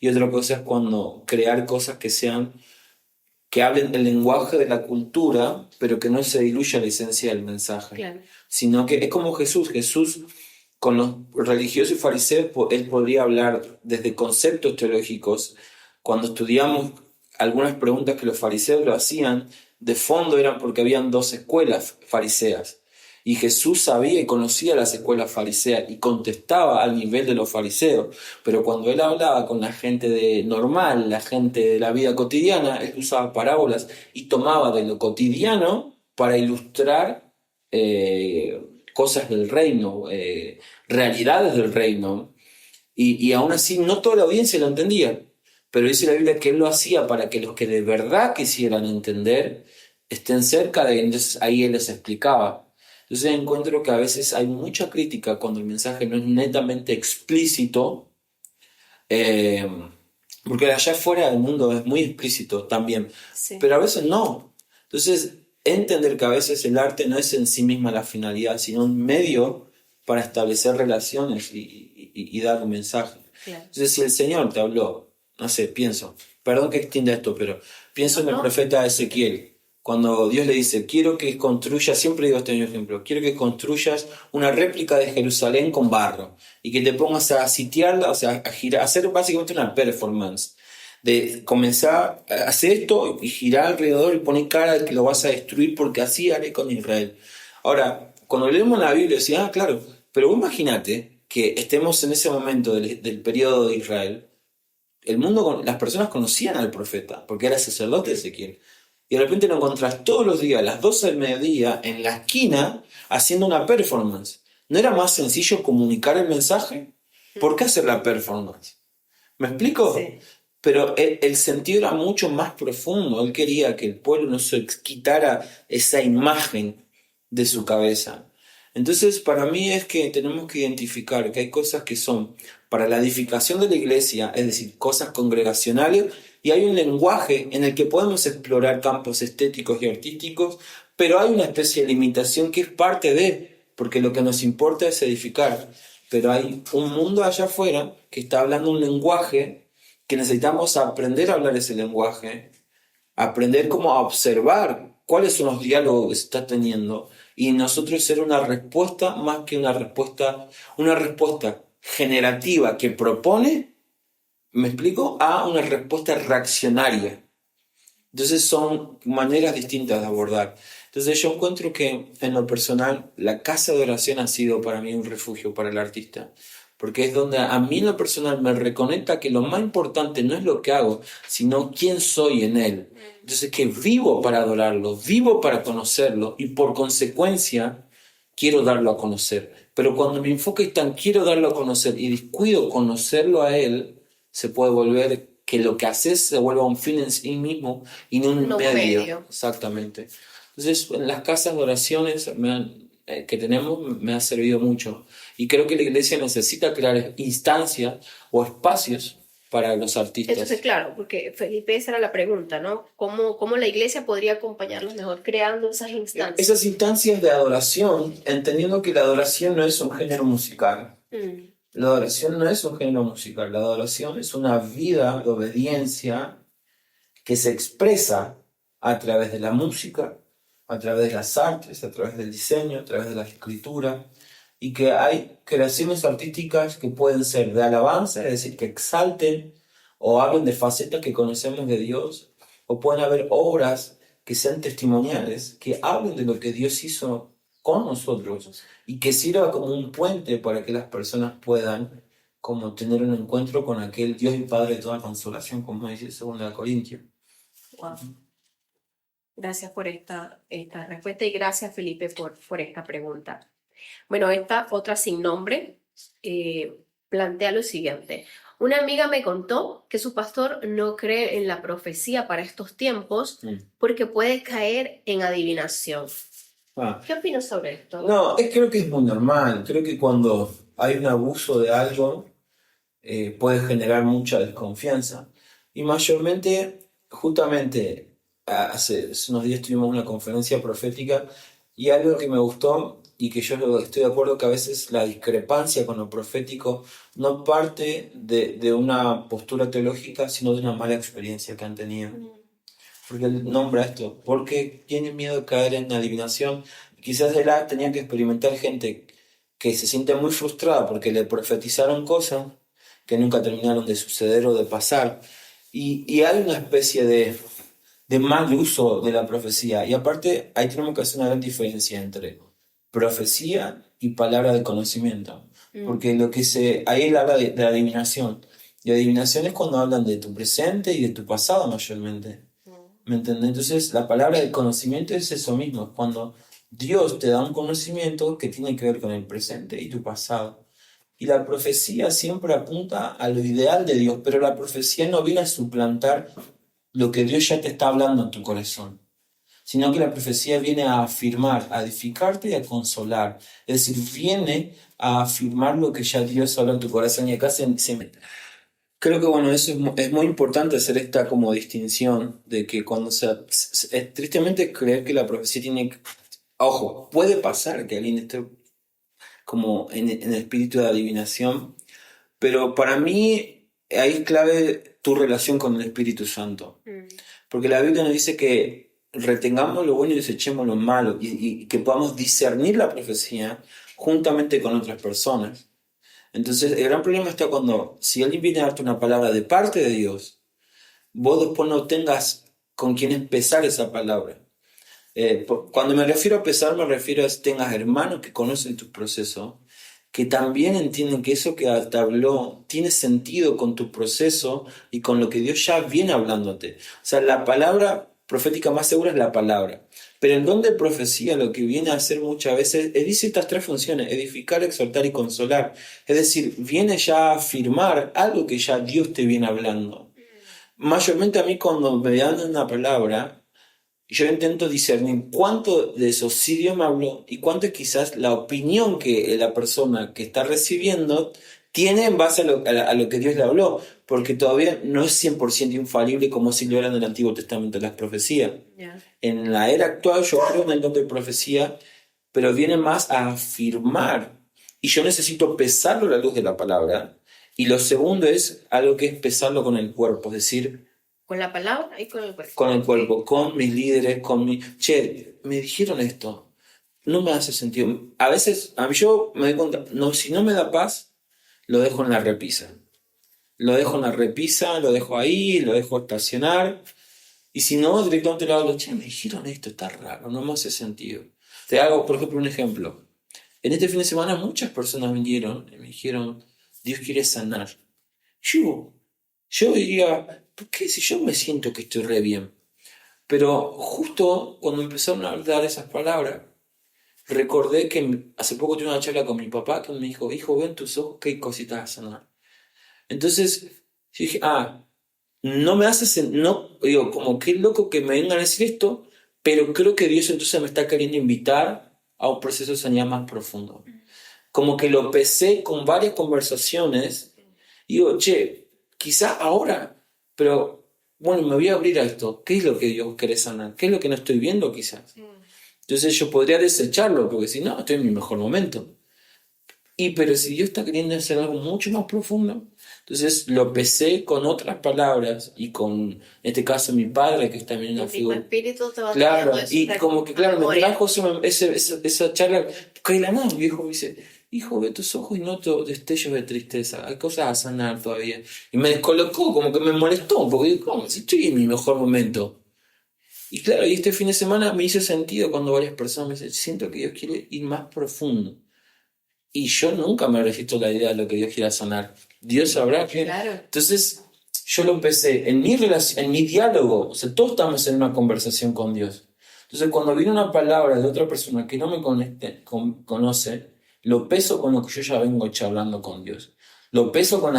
y otra cosa es cuando crear cosas que hablen el lenguaje de la cultura, pero que no se diluya la esencia del mensaje. Claro. Sino que es como Jesús. Jesús, con los religiosos y fariseos, él podría hablar desde conceptos teológicos. Cuando estudiamos algunas preguntas que los fariseos lo hacían, de fondo eran porque habían dos escuelas fariseas. Y Jesús sabía y conocía las escuelas fariseas y contestaba al nivel de los fariseos. Pero cuando él hablaba con la gente normal, la gente de la vida cotidiana, él usaba parábolas y tomaba de lo cotidiano para ilustrar cosas del reino, realidades del reino. Y aún así no toda la audiencia lo entendía. Pero dice la Biblia que él lo hacía para que los que de verdad quisieran entender estén cerca de él. Entonces ahí él les explicaba. Entonces encuentro que a veces hay mucha crítica cuando el mensaje no es netamente explícito, porque de allá afuera del mundo es muy explícito también, Sí. pero a veces no. Entonces entender que a veces el arte no es en sí misma la finalidad, sino un medio para establecer relaciones y dar un mensaje. Claro. Entonces si el Señor te habló, no sé, perdón que extienda esto, pero pienso en el profeta Ezequiel. Cuando Dios le dice, quiero que construyas, siempre digo este ejemplo, quiero que construyas una réplica de Jerusalén con barro y que te pongas a sitiarla, o sea, a girar, a hacer básicamente una performance, de comenzar a hacer esto y girar alrededor y poner cara de que lo vas a destruir porque así haré con Israel. Ahora, cuando leemos la Biblia, decía, claro, pero vos imagínate que estemos en ese momento del periodo de Israel, el mundo, las personas conocían al profeta porque era sacerdote Ezequiel. Y de repente lo encontrás todos los días a las 12 del mediodía en la esquina haciendo una performance. ¿No era más sencillo comunicar el mensaje? ¿Por qué hacer la performance? ¿Me explico? Sí. Pero el sentido era mucho más profundo. Él quería que el pueblo no se quitara esa imagen de su cabeza. Entonces, para mí es que tenemos que identificar que hay cosas que son para la edificación de la iglesia, es decir, cosas congregacionales, y hay un lenguaje en el que podemos explorar campos estéticos y artísticos, pero hay una especie de limitación que es parte porque lo que nos importa es edificar. Pero hay un mundo allá afuera que está hablando un lenguaje que necesitamos aprender a hablar ese lenguaje, aprender cómo a observar cuáles son los diálogos que se está teniendo y nosotros ser una respuesta más que una respuesta generativa que propone, ¿me explico? A una respuesta reaccionaria. Entonces son maneras distintas de abordar. Entonces yo encuentro que en lo personal la casa de oración ha sido para mí un refugio para el artista. Porque es donde a mí en lo personal me reconecta que lo más importante no es lo que hago, sino quién soy en él. Entonces que vivo para adorarlo, vivo para conocerlo y por consecuencia quiero darlo a conocer. Pero cuando mi enfoque es tan quiero darlo a conocer y descuido conocerlo a él, se puede volver que lo que haces se vuelva un fin en sí mismo y no un medio. Exactamente. Entonces, en las casas de oraciones que tenemos me ha servido mucho. Y creo que la iglesia necesita crear instancias o espacios para los artistas. Entonces, claro, porque Felipe, esa era la pregunta, ¿no? ¿Cómo la iglesia podría acompañarlos mejor creando esas instancias? Esas instancias de adoración, entendiendo que la adoración no es un género musical. La adoración no es un género musical. La adoración es una vida de obediencia que se expresa a través de la música, a través de las artes, a través del diseño, a través de la escritura, y que hay creaciones artísticas que pueden ser de alabanza, es decir, que exalten o hablen de facetas que conocemos de Dios, o pueden haber obras que sean testimoniales, que hablen de lo que Dios hizo con nosotros y que sirva como un puente para que las personas puedan como tener un encuentro con aquel Dios y Padre de toda consolación, como dice 2 Corintios. Wow. Gracias por esta respuesta y gracias, Felipe, por esta pregunta. Bueno, esta otra sin nombre plantea lo siguiente. Una amiga me contó que su pastor no cree en la profecía para estos tiempos porque puede caer en adivinación. Ah, ¿Qué opinas sobre esto? no, creo que es muy normal. Creo que cuando hay un abuso de algo, puede generar mucha desconfianza. Y mayormente, justamente, hace unos días tuvimos una conferencia profética y algo que me gustó y que yo estoy de acuerdo que a veces la discrepancia con lo profético no parte de una postura teológica, sino de una mala experiencia que han tenido. Porque él nombra esto, porque tiene miedo de caer en adivinación. Quizás él tenía que experimentar gente que se siente muy frustrada porque le profetizaron cosas que nunca terminaron de suceder o de pasar. Y hay una especie de mal uso de la profecía. Y aparte, ahí tenemos que hacer una gran diferencia entre profecía y palabra de conocimiento. Porque ahí él habla de adivinación. Y adivinación es cuando hablan de tu presente y de tu pasado mayormente. ¿Me entiendes? Entonces, la palabra de conocimiento es eso mismo, es cuando Dios te da un conocimiento que tiene que ver con el presente y tu pasado. Y la profecía siempre apunta a lo ideal de Dios, pero la profecía no viene a suplantar lo que Dios ya te está hablando en tu corazón, sino que la profecía viene a afirmar, a edificarte y a consolar. Es decir, viene a afirmar lo que ya Dios habla en tu corazón. Y acá creo que bueno, eso es muy importante hacer esta como distinción de que cuando es tristemente creer que la profecía tiene, ojo, puede pasar que alguien esté como en espíritu de adivinación, pero para mí ahí es clave tu relación con el Espíritu Santo, porque la Biblia nos dice que retengamos lo bueno y desechemos lo malo y que podamos discernir la profecía juntamente con otras personas. Entonces, el gran problema está cuando, si alguien viene a darte una palabra de parte de Dios, vos después no tengas con quién empezar esa palabra. Cuando me refiero a pesar, me refiero a que tengas hermanos que conocen tu proceso, que también entienden que eso que te habló tiene sentido con tu proceso y con lo que Dios ya viene hablándote. O sea, la palabra profética más segura es la palabra. Pero el don de profecía lo que viene a hacer muchas veces es dice estas tres funciones: edificar, exhortar y consolar. Es decir, viene ya a afirmar algo que ya Dios te viene hablando. Mayormente a mí cuando me dan una palabra, yo intento discernir cuánto de eso sí Dios me habló y cuánto es quizás la opinión que la persona que está recibiendo tiene en base a lo que Dios le habló, porque todavía no es 100% infalible como si lo era en el Antiguo Testamento las profecías. Yeah. En la era actual yo creo en el don de profecía, pero viene más a afirmar y yo necesito pesarlo a la luz de la palabra. Y lo segundo es algo que es pesarlo con el cuerpo, es decir, Con la palabra y con el cuerpo. con el cuerpo, con mis líderes, Che, me dijeron esto, no me hace sentido. A veces, yo me doy cuenta, no, si no me da paz, lo dejo en la repisa. Lo dejo en la repisa, lo dejo ahí, lo dejo estacionar. Y si no, directamente le hablo, che, me dijeron esto, está raro, no me hace sentido. Te hago, por ejemplo, un ejemplo. En este fin de semana muchas personas vinieron y me dijeron, Dios quiere sanar. Yo diría, ¿por qué si yo me siento que estoy re bien? Pero justo cuando empezaron a dar esas palabras, recordé que hace poco tuve una charla con mi papá que me dijo, hijo, ven tus ojos que hay cositas a sanar. Entonces, yo dije, no me hace, no, digo, como qué loco que me vengan a decir esto, pero creo que Dios entonces me está queriendo invitar a un proceso de sanidad más profundo. Como que lo pesé con varias conversaciones y digo, che, quizá ahora, pero bueno, me voy a abrir a esto. ¿Qué es lo que Dios quiere sanar? ¿Qué es lo que no estoy viendo quizás? Entonces yo podría desecharlo, porque si no, estoy en mi mejor momento. Pero si Dios está queriendo hacer algo mucho más profundo, Entonces lo pesé con otras palabras y con, en este caso, mi padre, que es también una El mismo figura. espíritu te va Claro, trayendo eso y como que, claro, me memoria. trajo esa charla, porque de la nada mi viejo me dice, hijo, ve tus ojos y noto destellos de tristeza, hay cosas a sanar todavía. Y me descolocó, como que me molestó, porque digo, ¿cómo? Si estoy en mi mejor momento. Y claro, y este fin de semana me hizo sentido cuando varias personas me dicen, siento que Dios quiere ir más profundo. Y yo nunca me resisto a la idea de lo que Dios quiera sanar. Dios sabrá que... Claro. Entonces, yo lo empecé en mi relación, en mi diálogo. O sea, todos estamos en una conversación con Dios. Entonces, cuando viene una palabra de otra persona que no me conoce, lo peso con lo que yo ya vengo charlando con Dios. Lo peso con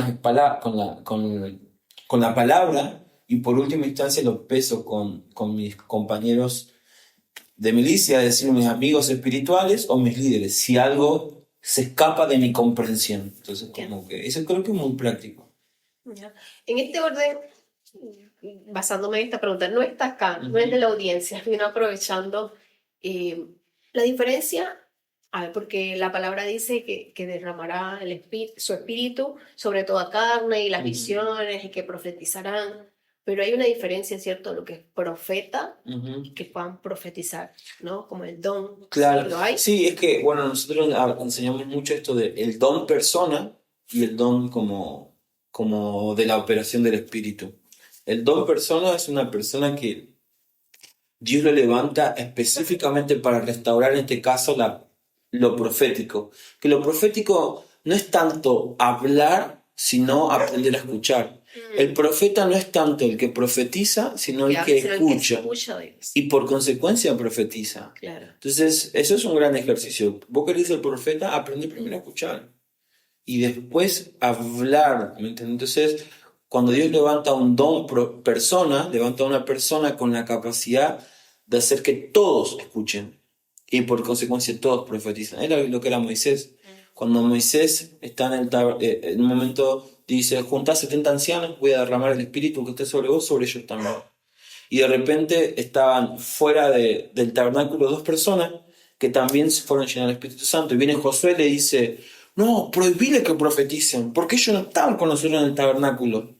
con la palabra y por última instancia lo peso con mis compañeros de milicia, es decir, mis amigos espirituales o mis líderes, si algo se escapa de mi comprensión. Entonces, como que eso creo que es muy práctico. Ya. En este orden, basándome en esta pregunta, no está acá, no es de la audiencia, sino aprovechando la diferencia, a ver, porque la palabra dice que derramará su espíritu sobre toda carne y las visiones y que profetizarán, pero hay una diferencia, ¿cierto? Lo que es profeta y que puedan profetizar, ¿no? Como el don. Claro, ¿Sí lo hay? sí, es que, bueno, nosotros enseñamos mucho esto de el don persona y el don como de la operación del espíritu. El don persona es una persona que Dios lo levanta específicamente para restaurar, en este caso, lo profético. Que lo profético no es tanto hablar, sino aprender a escuchar. El profeta no es tanto el que profetiza, sino el que escucha. Y por consecuencia profetiza. Claro. Entonces, eso es un gran ejercicio. Vos querés ser profeta, aprende primero a escuchar. Y después hablar, ¿me entiendes? Entonces, cuando Dios levanta un don persona, levanta a una persona con la capacidad de hacer que todos escuchen. Y por consecuencia todos profetizan. Era lo que era Moisés. Cuando Moisés está en un momento, dice, junta 70 ancianos, voy a derramar el espíritu que esté sobre vos, sobre ellos también. Y de repente estaban fuera del tabernáculo dos personas que también se fueron llenas del Espíritu Santo. Y viene Josué y le dice, no, prohibile que profeticen, porque ellos no estaban con nosotros en el tabernáculo.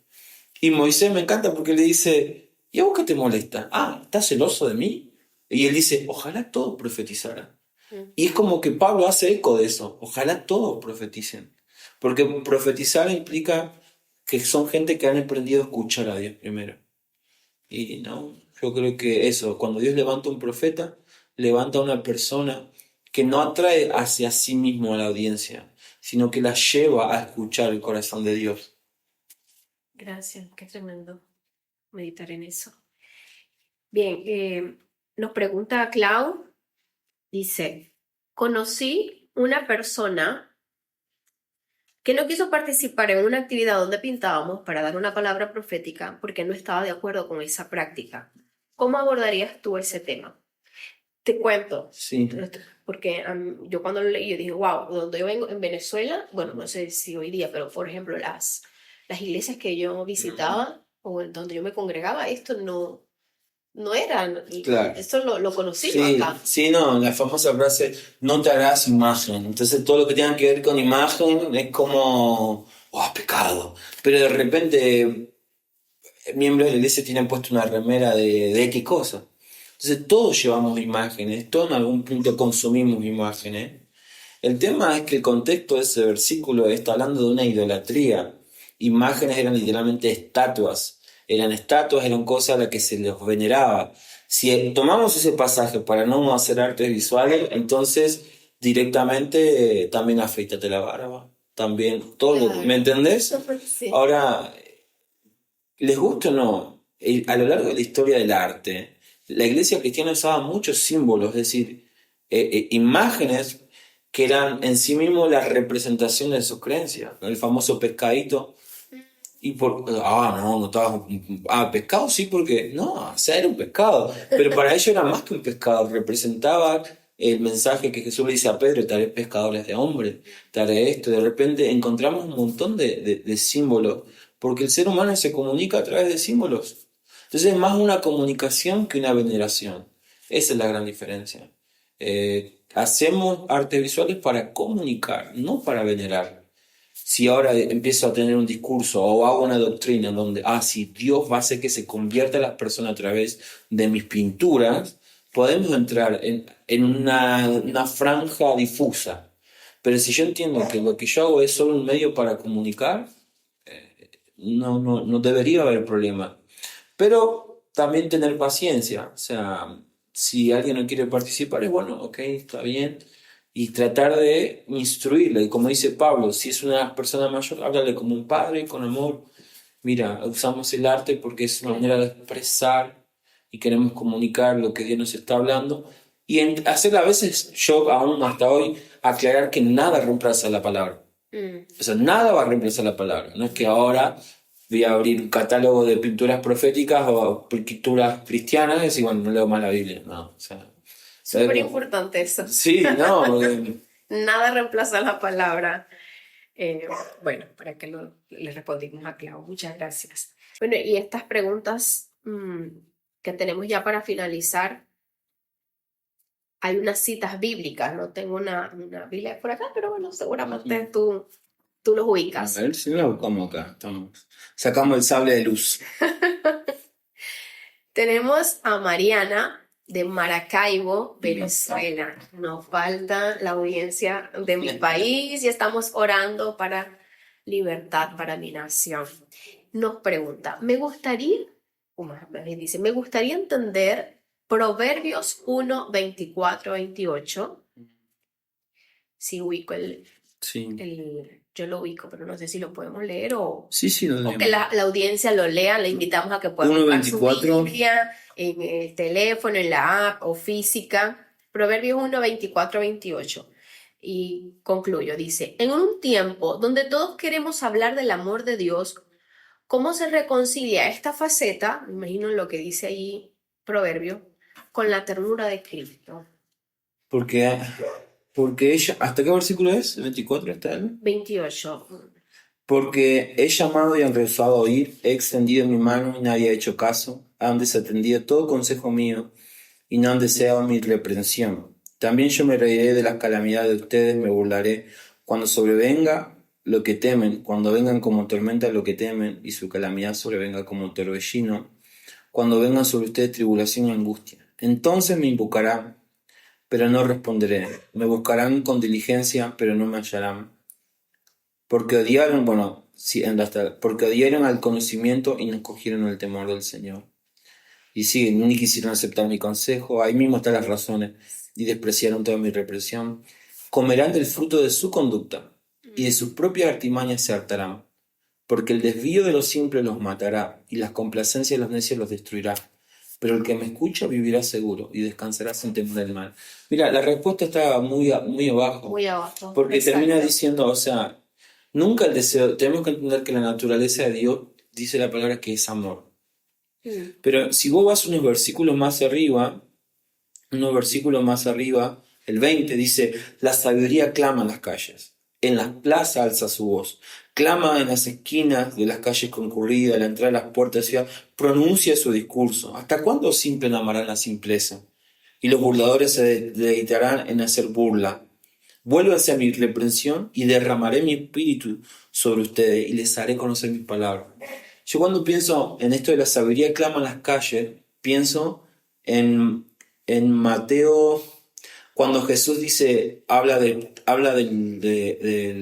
Y Moisés me encanta porque le dice, ¿y a vos qué te molesta? Ah, ¿estás celoso de mí? Y él dice, ojalá todos profetizaran. Y es como que Pablo hace eco de eso, ojalá todos profeticen. Porque profetizar implica que son gente que han aprendido a escuchar a Dios primero. Y no, yo creo que eso, cuando Dios levanta un profeta, levanta a una persona que no atrae hacia sí mismo a la audiencia, sino que la lleva a escuchar el corazón de Dios. Gracias, qué tremendo meditar en eso. Bien, nos pregunta Clau, dice, conocí una persona que no quiso participar en una actividad donde pintábamos para dar una palabra profética porque no estaba de acuerdo con esa práctica. ¿Cómo abordarías tú ese tema? Te cuento, Sí. porque yo cuando lo leí, yo dije, wow, donde yo vengo en Venezuela, bueno, no sé si hoy día, pero por ejemplo, las iglesias que yo visitaba o donde yo me congregaba, esto no eran, Claro. esto lo conocí Sí, acá. sí, no, la famosa frase, no te harás imagen. Entonces todo lo que tenga que ver con imagen es como, oh, pecado. Pero de repente, miembros de la iglesia tienen puesto una remera de X cosa. Entonces todos llevamos imágenes, todos en algún punto consumimos imágenes. El tema es que el contexto de ese versículo está hablando de una idolatría. Imágenes eran literalmente estatuas. Eran cosas a las que se les veneraba. Si tomamos ese pasaje para no hacer artes visuales, entonces directamente también afeítate la barba. También todo, Claro. ¿me entendés? Sí. Ahora, les gusta o no, a lo largo de la historia del arte, la iglesia cristiana usaba muchos símbolos, es decir, imágenes que eran en sí mismos la representación de sus creencias. El famoso pescadito. No estaba. Pescado sí, porque. No, o sea, era un pescado. Pero para ellos era más que un pescado. Representaba el mensaje que Jesús le dice a Pedro: te haré pescadores de hombres, te haré esto. De repente encontramos un montón de símbolos. Porque el ser humano se comunica a través de símbolos. Entonces es más una comunicación que una veneración. Esa es la gran diferencia. Hacemos artes visuales para comunicar, no para venerar. si ahora empiezo a tener un discurso o hago una doctrina donde, si Dios va a hacer que se convierta a las personas a través de mis pinturas, podemos entrar en una franja difusa. Pero si yo entiendo que lo que yo hago es solo un medio para comunicar, no debería haber problema. Pero también tener paciencia. O sea, si alguien no quiere participar, es bueno, ok, está bien. Y tratar de instruirle. Y como dice Pablo, si es una persona mayor, háblale como un padre, con amor. Mira, usamos el arte porque es una manera de expresar y queremos comunicar lo que Dios nos está hablando. Y hacer a veces, yo aún hasta hoy, aclarar que nada reemplaza la palabra. O sea, nada va a reemplazar la palabra. No es que ahora voy a abrir un catálogo de pinturas proféticas o pinturas cristianas y decir, bueno, no leo más la Biblia. No, o sea, Súper importante eso. sí, no. Nada reemplaza la palabra. Bueno, para que le respondimos a Clau. Muchas gracias. Bueno, y estas preguntas que tenemos ya para finalizar, hay unas citas bíblicas. No tengo una Biblia por acá, pero bueno, seguramente tú los ubicas. A ver si lo buscamos acá. Sacamos el sable de luz. Tenemos a Mariana de Maracaibo, Venezuela. Nos falta la audiencia de mi país y estamos orando para libertad para mi nación. Nos pregunta, me gustaría entender Proverbios 1, 24, 28. Sí, ubico Sí. yo lo ubico, pero no sé si lo podemos leer o Sí, lo que leemos. la audiencia lo lea. Le invitamos a que pueda 1, buscar su 24. Biblia en el teléfono, en la app o física. Proverbios 1, 24, 28. Y concluyo, dice, en un tiempo donde todos queremos hablar del amor de Dios, ¿cómo se reconcilia esta faceta, me imagino lo que dice ahí Proverbio, con la ternura de Cristo? Porque ella, ¿hasta qué versículo es? ¿24 está él? 28. Porque he llamado y han rehusado oír, he extendido mi mano y nadie ha hecho caso, han desatendido todo consejo mío y no han deseado mi reprensión. También yo me reiré de las calamidades de ustedes, me burlaré cuando sobrevenga lo que temen, cuando vengan como tormenta lo que temen y su calamidad sobrevenga como torbellino, cuando vengan sobre ustedes tribulación y angustia. Entonces me invocarán, pero no responderé. Me buscarán con diligencia, pero no me hallarán. Porque odiaron, porque odiaron al conocimiento y no escogieron el temor del Señor. Y sí, ni quisieron aceptar mi consejo, ahí mismo están las razones, y despreciaron toda mi represión. Comerán del fruto de su conducta, y de sus propias artimañas se hartarán. Porque el desvío de los simples los matará, y las complacencias de los necios los destruirá. Pero el que me escucha vivirá seguro, y descansará sin temor del mal. Mira, la respuesta está muy abajo. Muy abajo. Porque Exacto. termina diciendo, o sea, nunca el deseo, tenemos que entender que la naturaleza de Dios dice la palabra que es amor. Pero si vos vas unos versículos más arriba, el 20 dice, la sabiduría clama en las calles, en las plazas alza su voz, clama en las esquinas de las calles concurridas, a la entrada de las puertas de la ciudad, pronuncia su discurso. ¿Hasta cuándo simples amarán la simpleza? Y los burladores se deleitarán en hacer burla. Vuélvanse a mi reprensión y derramaré mi espíritu sobre ustedes y les haré conocer mis palabras. Yo cuando pienso en esto de la sabiduría clama en las calles, pienso en Mateo, cuando Jesús dice, habla de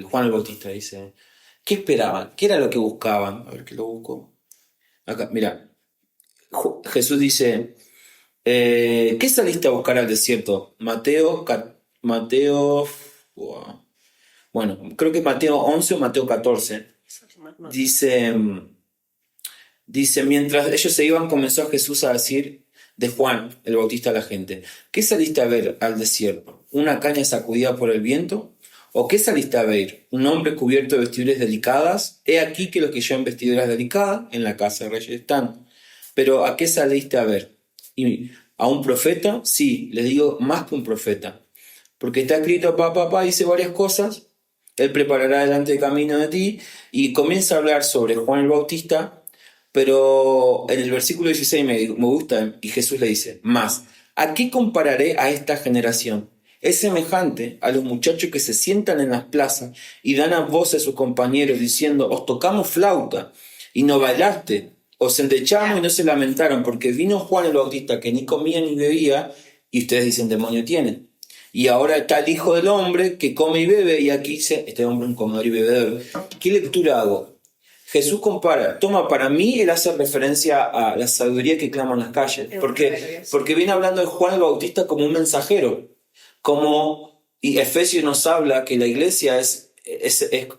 Juan el Bautista, dice, ¿qué esperaban? ¿Qué era lo que buscaban? A ver que lo busco. Acá, mira, Jesús dice, ¿qué saliste a buscar al desierto? Mateo, bueno, creo que Mateo 11 o Mateo 14, dice, mientras ellos se iban, comenzó Jesús a decir de Juan el Bautista a la gente, ¿qué saliste a ver al desierto? ¿Una caña sacudida por el viento? ¿O qué saliste a ver? ¿Un hombre cubierto de vestiduras delicadas? He aquí que los que llevan vestiduras delicadas en la casa de reyes están. ¿Pero a qué saliste a ver? ¿Y a un profeta? Sí, les digo, más que un profeta. Porque está escrito, dice varias cosas, él preparará delante el camino de ti, y comienza a hablar sobre Juan el Bautista, pero en el versículo 16 me gusta, y Jesús le dice, más, ¿a qué compararé a esta generación? Es semejante a los muchachos que se sientan en las plazas y dan a voz a sus compañeros diciendo, os tocamos flauta y no bailaste, os endechamos y no se lamentaron, porque vino Juan el Bautista que ni comía ni bebía y ustedes dicen demonio tienen. Y ahora está el Hijo del Hombre que come y bebe y aquí dice, este hombre es un comedor y bebedor. ¿Qué lectura hago? Jesús toma para mí, él hace referencia a la sabiduría que clama en las calles. Porque viene hablando de Juan el Bautista como un mensajero. Y Efesios nos habla que la iglesia es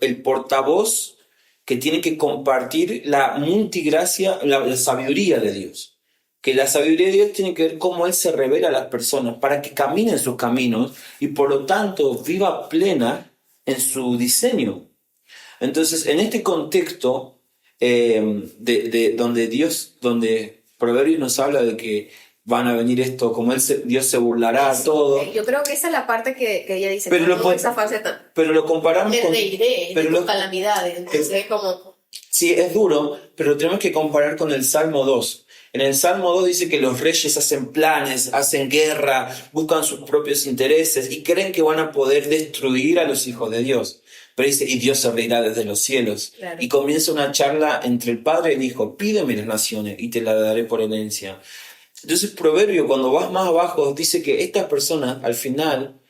el portavoz que tiene que compartir la multigracia, la sabiduría de Dios. Que la sabiduría de Dios tiene que ver cómo Él se revela a las personas para que caminen sus caminos y por lo tanto viva plena en su diseño. Entonces, en este contexto donde Proverbios nos habla de que van a venir esto, como Dios se burlará a todo. Yo creo que esa es la parte que ella dice, esa faceta. Pero lo comparamos con calamidades. Entonces, como... Sí, es duro, pero tenemos que comparar con el Salmo 2. En el Salmo 2 dice que los reyes hacen planes, hacen guerra, buscan sus propios intereses y creen que van a poder destruir a los hijos de Dios. Pero dice, y Dios se reirá desde los cielos. Claro. Y comienza una charla entre el Padre y el Hijo. Pídeme las naciones y te las daré por herencia. Entonces, Proverbio, cuando vas más abajo, dice que estas personas, al final,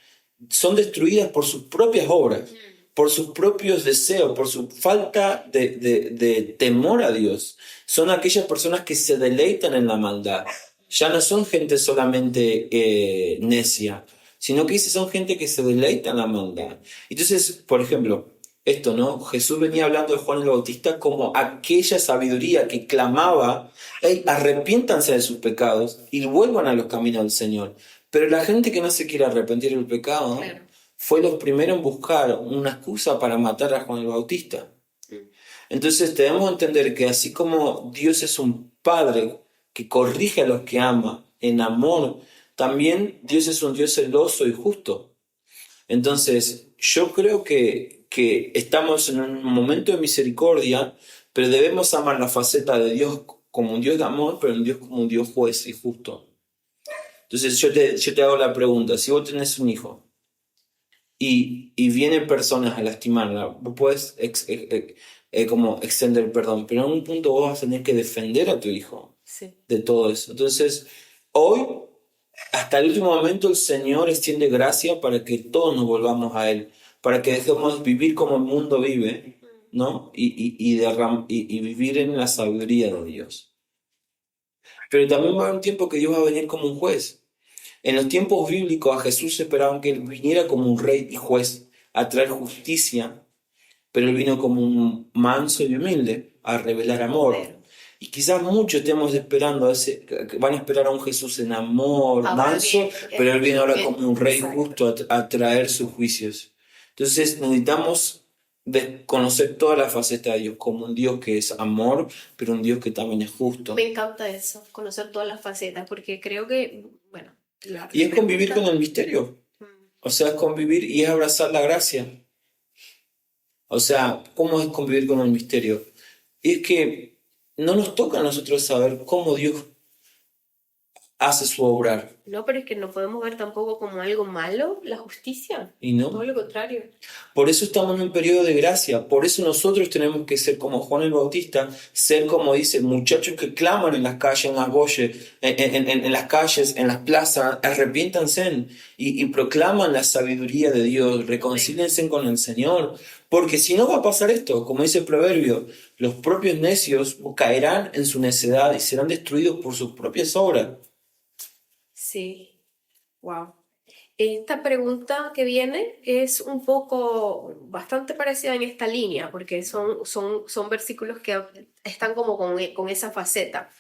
son destruidas por sus propias obras, por sus propios deseos, por su falta de temor a Dios. Son aquellas personas que se deleitan en la maldad. Ya no son gente solamente necia, sino que son gente que se deleita en la maldad. Entonces, por ejemplo, esto, ¿no? Jesús venía hablando de Juan el Bautista como aquella sabiduría que clamaba, hey, arrepiéntanse de sus pecados y vuelvan a los caminos del Señor. Pero la gente que no se quiere arrepentir del pecado, ¿no? Claro. Fue los primeros en buscar una excusa para matar a Juan el Bautista. Entonces debemos entender que así como Dios es un padre que corrige a los que ama en amor, también Dios es un Dios celoso y justo. Entonces yo creo que estamos en un momento de misericordia, pero debemos amar la faceta de Dios como un Dios de amor, pero un Dios como un Dios juez y justo. Entonces yo te hago la pregunta, si vos tenés un hijo, y vienen personas a lastimarla, vos puedes como extender el perdón, pero en un punto vos vas a tener que defender a tu hijo de todo eso. Entonces, hoy, hasta el último momento, el Señor extiende gracia para que todos nos volvamos a Él, para que dejemos vivir como el mundo vive, ¿no? Y vivir en la sabiduría de Dios. Pero también va a haber un tiempo que Dios va a venir como un juez. En los tiempos bíblicos a Jesús se esperaban que Él viniera como un rey y juez a traer justicia, pero Él vino como un manso y humilde a revelar amor. Y quizás muchos estemos esperando, van a esperar a un Jesús en amor, manso, pero Él viene ahora como un rey justo a traer sus juicios. Entonces necesitamos conocer toda la faceta de Dios como un Dios que es amor, pero un Dios que también es justo. Me encanta eso, conocer todas las facetas, porque creo que, bueno... Y es convivir con el misterio. O sea, es convivir y es abrazar la gracia. O sea, ¿cómo es convivir con el misterio? Y es que no nos toca a nosotros saber cómo Dios hace su obrar. No, pero es que no podemos ver tampoco como algo malo la justicia. Y no. Todo lo contrario. Por eso estamos en un periodo de gracia. Por eso nosotros tenemos que ser como Juan el Bautista, ser como dice, muchachos que claman en las calles, en las bolles, en las calles, en las plazas, arrepiéntanse y proclaman la sabiduría de Dios, reconcíliense con el Señor. Porque si no va a pasar esto, como dice el proverbio, los propios necios caerán en su necedad y serán destruidos por sus propias obras. Sí, wow. Esta pregunta que viene es un poco bastante parecida en esta línea, porque son versículos que están como con esa faceta.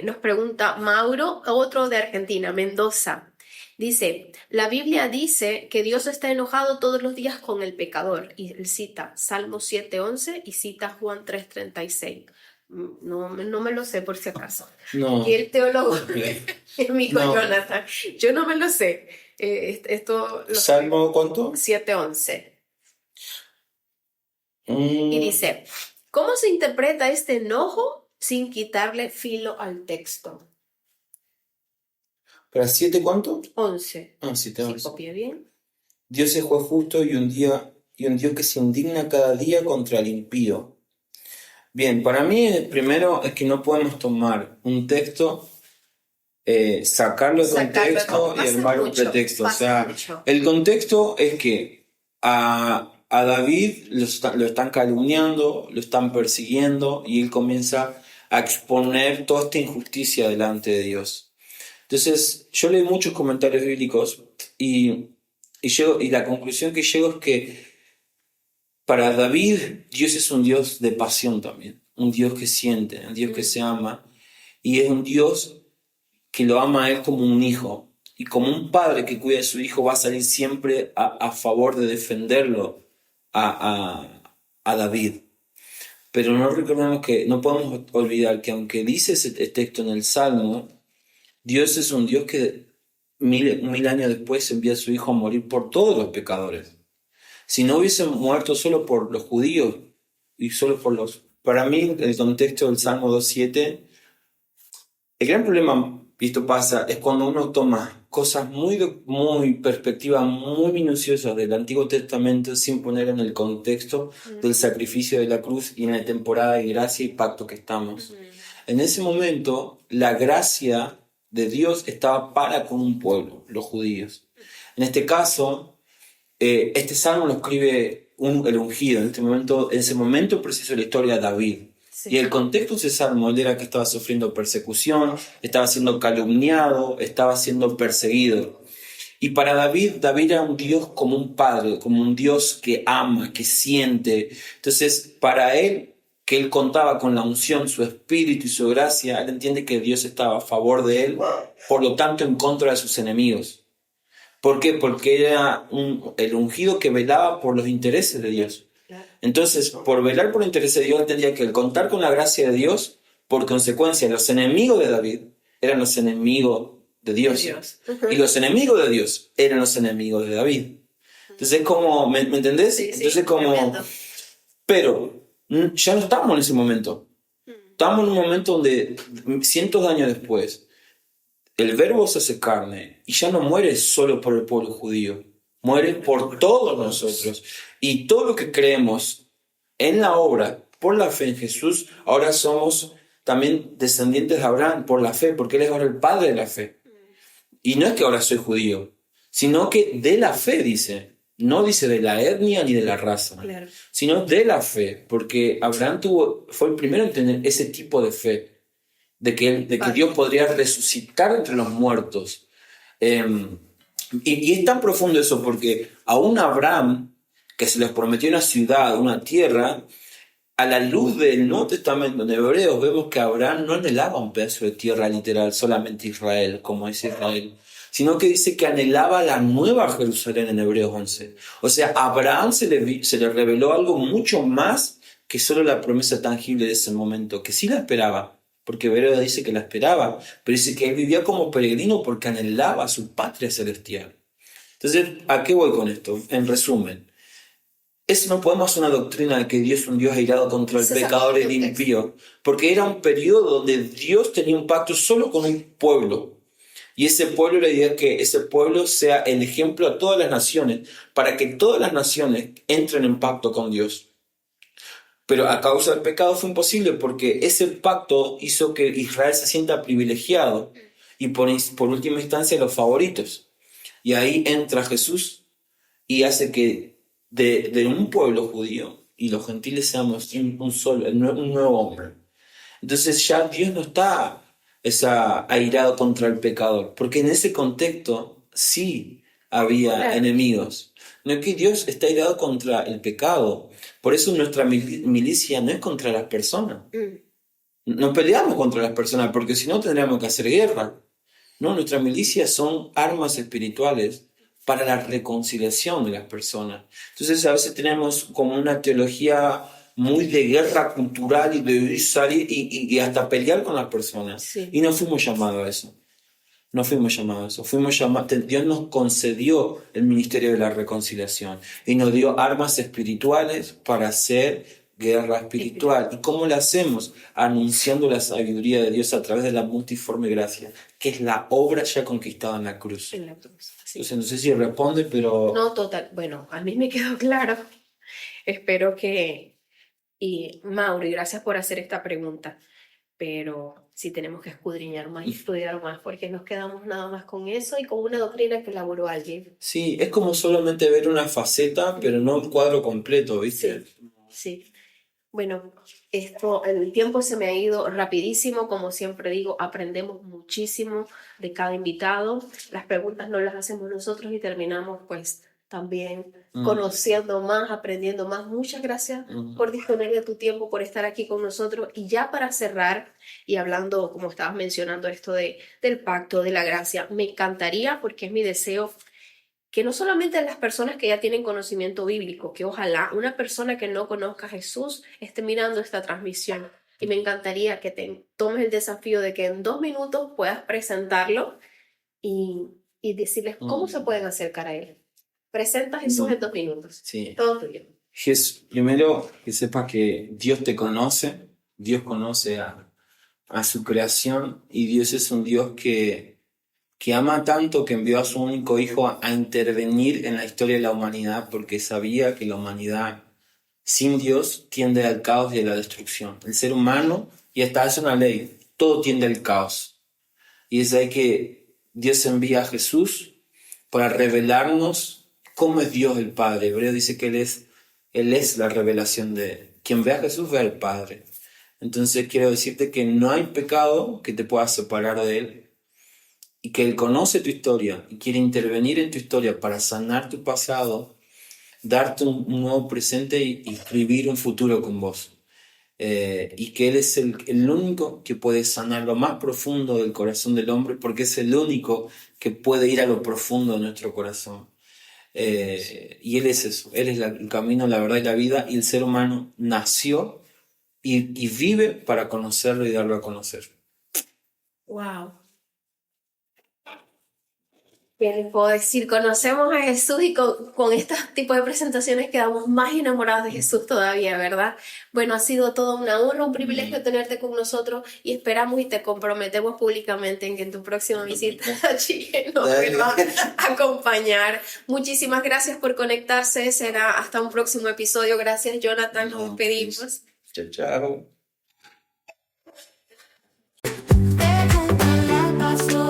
Nos pregunta Mauro, otro de Argentina, Mendoza. Dice, la Biblia dice que Dios está enojado todos los días con el pecador. Y él cita Salmo 7:11 y cita Juan 3:36. No me lo sé por si acaso. No. Y el teólogo, mi hijo Jonathan, yo no me lo sé. ¿Salmo cuánto? 7:11. Y dice, ¿cómo se interpreta este enojo sin quitarle filo al texto? ¿Para 7 cuánto? 11. Ah, 7, Si 11. copié bien. Dios es juez justo y un Dios que se indigna cada día contra el impío. Bien, para mí primero es que no podemos tomar un texto, sacarlo de Sacarlo de contexto y pasa armar un mucho, pretexto. O pasa sea, mucho. el contexto es que a David lo están calumniando, lo están persiguiendo y él comienza a exponer toda esta injusticia delante de Dios. Entonces, yo leo muchos comentarios bíblicos y la conclusión que llego es que para David, Dios es un Dios de pasión también, un Dios que siente, un Dios que se ama, y es un Dios que lo ama a él como un hijo. Y como un padre que cuida de su hijo va a salir siempre a favor de defenderlo a David. Pero no podemos olvidar que aunque dice ese texto en el Salmo, Dios es un Dios que mil años después envía a su hijo a morir por todos los pecadores. Si no hubiese muerto solo por los judíos y solo por los... Para mí, el contexto del Salmo 2.7, el gran problema, y esto pasa, es cuando uno toma cosas muy perspectivas, muy minuciosas del Antiguo Testamento sin poner en el contexto del sacrificio de la cruz y en la temporada de gracia y pacto que estamos. En ese momento, la gracia de Dios estaba para con un pueblo, los judíos. En este caso, este salmo lo escribe el ungido. En ese momento preciso de la historia de David. Sí. Y el contexto de ese salmo él era que estaba sufriendo persecución, estaba siendo calumniado, estaba siendo perseguido. Y para David era un Dios como un padre, como un Dios que ama, que siente. Entonces, para él, que él contaba con la unción, su espíritu y su gracia, él entiende que Dios estaba a favor de él, por lo tanto en contra de sus enemigos. ¿Por qué? Porque era el ungido que velaba por los intereses de Dios. Entonces, por velar por los intereses de Dios, él tendría que contar con la gracia de Dios. Por consecuencia, los enemigos de David eran los enemigos de Dios. Y los enemigos de Dios eran los enemigos de David. Entonces, como, ¿me entendés? Sí, Entonces, como... tremendo. Pero ya no estamos en ese momento. Estamos en un momento donde, cientos de años después, el Verbo se hace carne y ya no muere solo por el pueblo judío, muere por todos nosotros. Y todo lo que creemos en la obra, por la fe en Jesús, ahora somos también descendientes de Abraham por la fe, porque Él es ahora el padre de la fe. Y no es que ahora soy judío, sino que de la fe dice. No dice de la etnia ni de la raza, Claro. sino de la fe, porque Abraham fue el primero en tener ese tipo de fe, de que Dios podría resucitar entre los muertos. Y es tan profundo eso, porque aún Abraham, que se les prometió una ciudad, una tierra, a la luz del Nuevo Testamento en Hebreos vemos que Abraham no anhelaba un pedazo de tierra literal, solamente Israel, como es Israel, sino que dice que anhelaba la nueva Jerusalén en Hebreos 11. O sea, a Abraham se le reveló algo mucho más que solo la promesa tangible de ese momento, que sí la esperaba, porque Hebreos dice que la esperaba, pero dice que él vivía como peregrino porque anhelaba su patria celestial. Entonces, ¿a qué voy con esto? En resumen, no podemos hacer una doctrina de que Dios es un Dios airado contra el pecador y el impío, porque era un periodo donde Dios tenía un pacto solo con un pueblo. Y ese pueblo, la idea es que ese pueblo sea el ejemplo a todas las naciones, para que todas las naciones entren en pacto con Dios. Pero a causa del pecado fue imposible, porque ese pacto hizo que Israel se sienta privilegiado y por última instancia los favoritos. Y ahí entra Jesús y hace que de un pueblo judío y los gentiles seamos un nuevo hombre. Entonces ya Dios no está airado contra el pecador, porque en ese contexto sí había enemigos. No es que Dios está airado contra el pecado. Por eso nuestra milicia no es contra las personas. No peleamos contra las personas, porque si no tendríamos que hacer guerra. No, nuestra milicia son armas espirituales para la reconciliación de las personas. Entonces a veces tenemos como una teología muy de guerra cultural y de salir y hasta pelear con las personas. Sí. Y no fuimos llamados a eso. No fuimos llamados a eso. Dios nos concedió el ministerio de la reconciliación y nos dio armas espirituales para ser guerra espiritual. ¿Y cómo la hacemos? Anunciando la sabiduría de Dios a través de la multiforme gracia, que es la obra ya conquistada en la cruz. En la cruz. Sí. Entonces, no sé si responde, pero No, total. Bueno, a mí me quedó claro. Espero que... Y Mauri, gracias por hacer esta pregunta. Pero sí tenemos que escudriñar más y estudiar más, porque nos quedamos nada más con eso y con una doctrina que elaboró alguien. sí, es como solamente ver una faceta, pero no el cuadro completo, ¿viste? Sí. Bueno, el tiempo se me ha ido rapidísimo, como siempre digo, aprendemos muchísimo de cada invitado. Las preguntas no las hacemos nosotros y terminamos pues también conociendo más, aprendiendo más. Muchas gracias por disponer de tu tiempo, por estar aquí con nosotros. Y ya para cerrar y hablando, como estabas mencionando, esto del pacto, de la gracia, me encantaría, porque es mi deseo, que no solamente las personas que ya tienen conocimiento bíblico, que ojalá una persona que no conozca a Jesús esté mirando esta transmisión. Y me encantaría que te tomes el desafío de que en 2 minutos puedas presentarlo y decirles cómo se pueden acercar a Él. Presenta a Jesús en 2 minutos. Sí. Todo tuyo. Primero, que sepas que Dios te conoce, Dios conoce a su creación, y Dios es un Dios que ama tanto que envió a su único hijo a intervenir en la historia de la humanidad, porque sabía que la humanidad sin Dios tiende al caos y a la destrucción. El ser humano, y esta es una ley, todo tiende al caos. Y es ahí que Dios envía a Jesús para revelarnos cómo es Dios el Padre. Hebreo dice que Él es la revelación de quien ve a Jesús, ve al Padre. Entonces quiero decirte que no hay pecado que te pueda separar de Él, y que Él conoce tu historia y quiere intervenir en tu historia para sanar tu pasado, darte un nuevo presente y escribir un futuro con vos. Y que Él es el único que puede sanar lo más profundo del corazón del hombre, porque es el único que puede ir a lo profundo de nuestro corazón. Y Él es eso, Él es el camino, la verdad y la vida, y el ser humano nació y vive para conocerlo y darlo a conocer. Wow. ¿Qué les puedo decir? Conocemos a Jesús y con estos tipos de presentaciones quedamos más enamorados de Jesús todavía, ¿verdad? Bueno, ha sido todo una honra, un privilegio tenerte con nosotros y esperamos y te comprometemos públicamente en que en tu próxima visita a Chile nos va a acompañar. Muchísimas gracias por conectarse. Será hasta un próximo episodio. Gracias, Jonathan. Nos despedimos. Chao, chao. Pregúntale al pastor.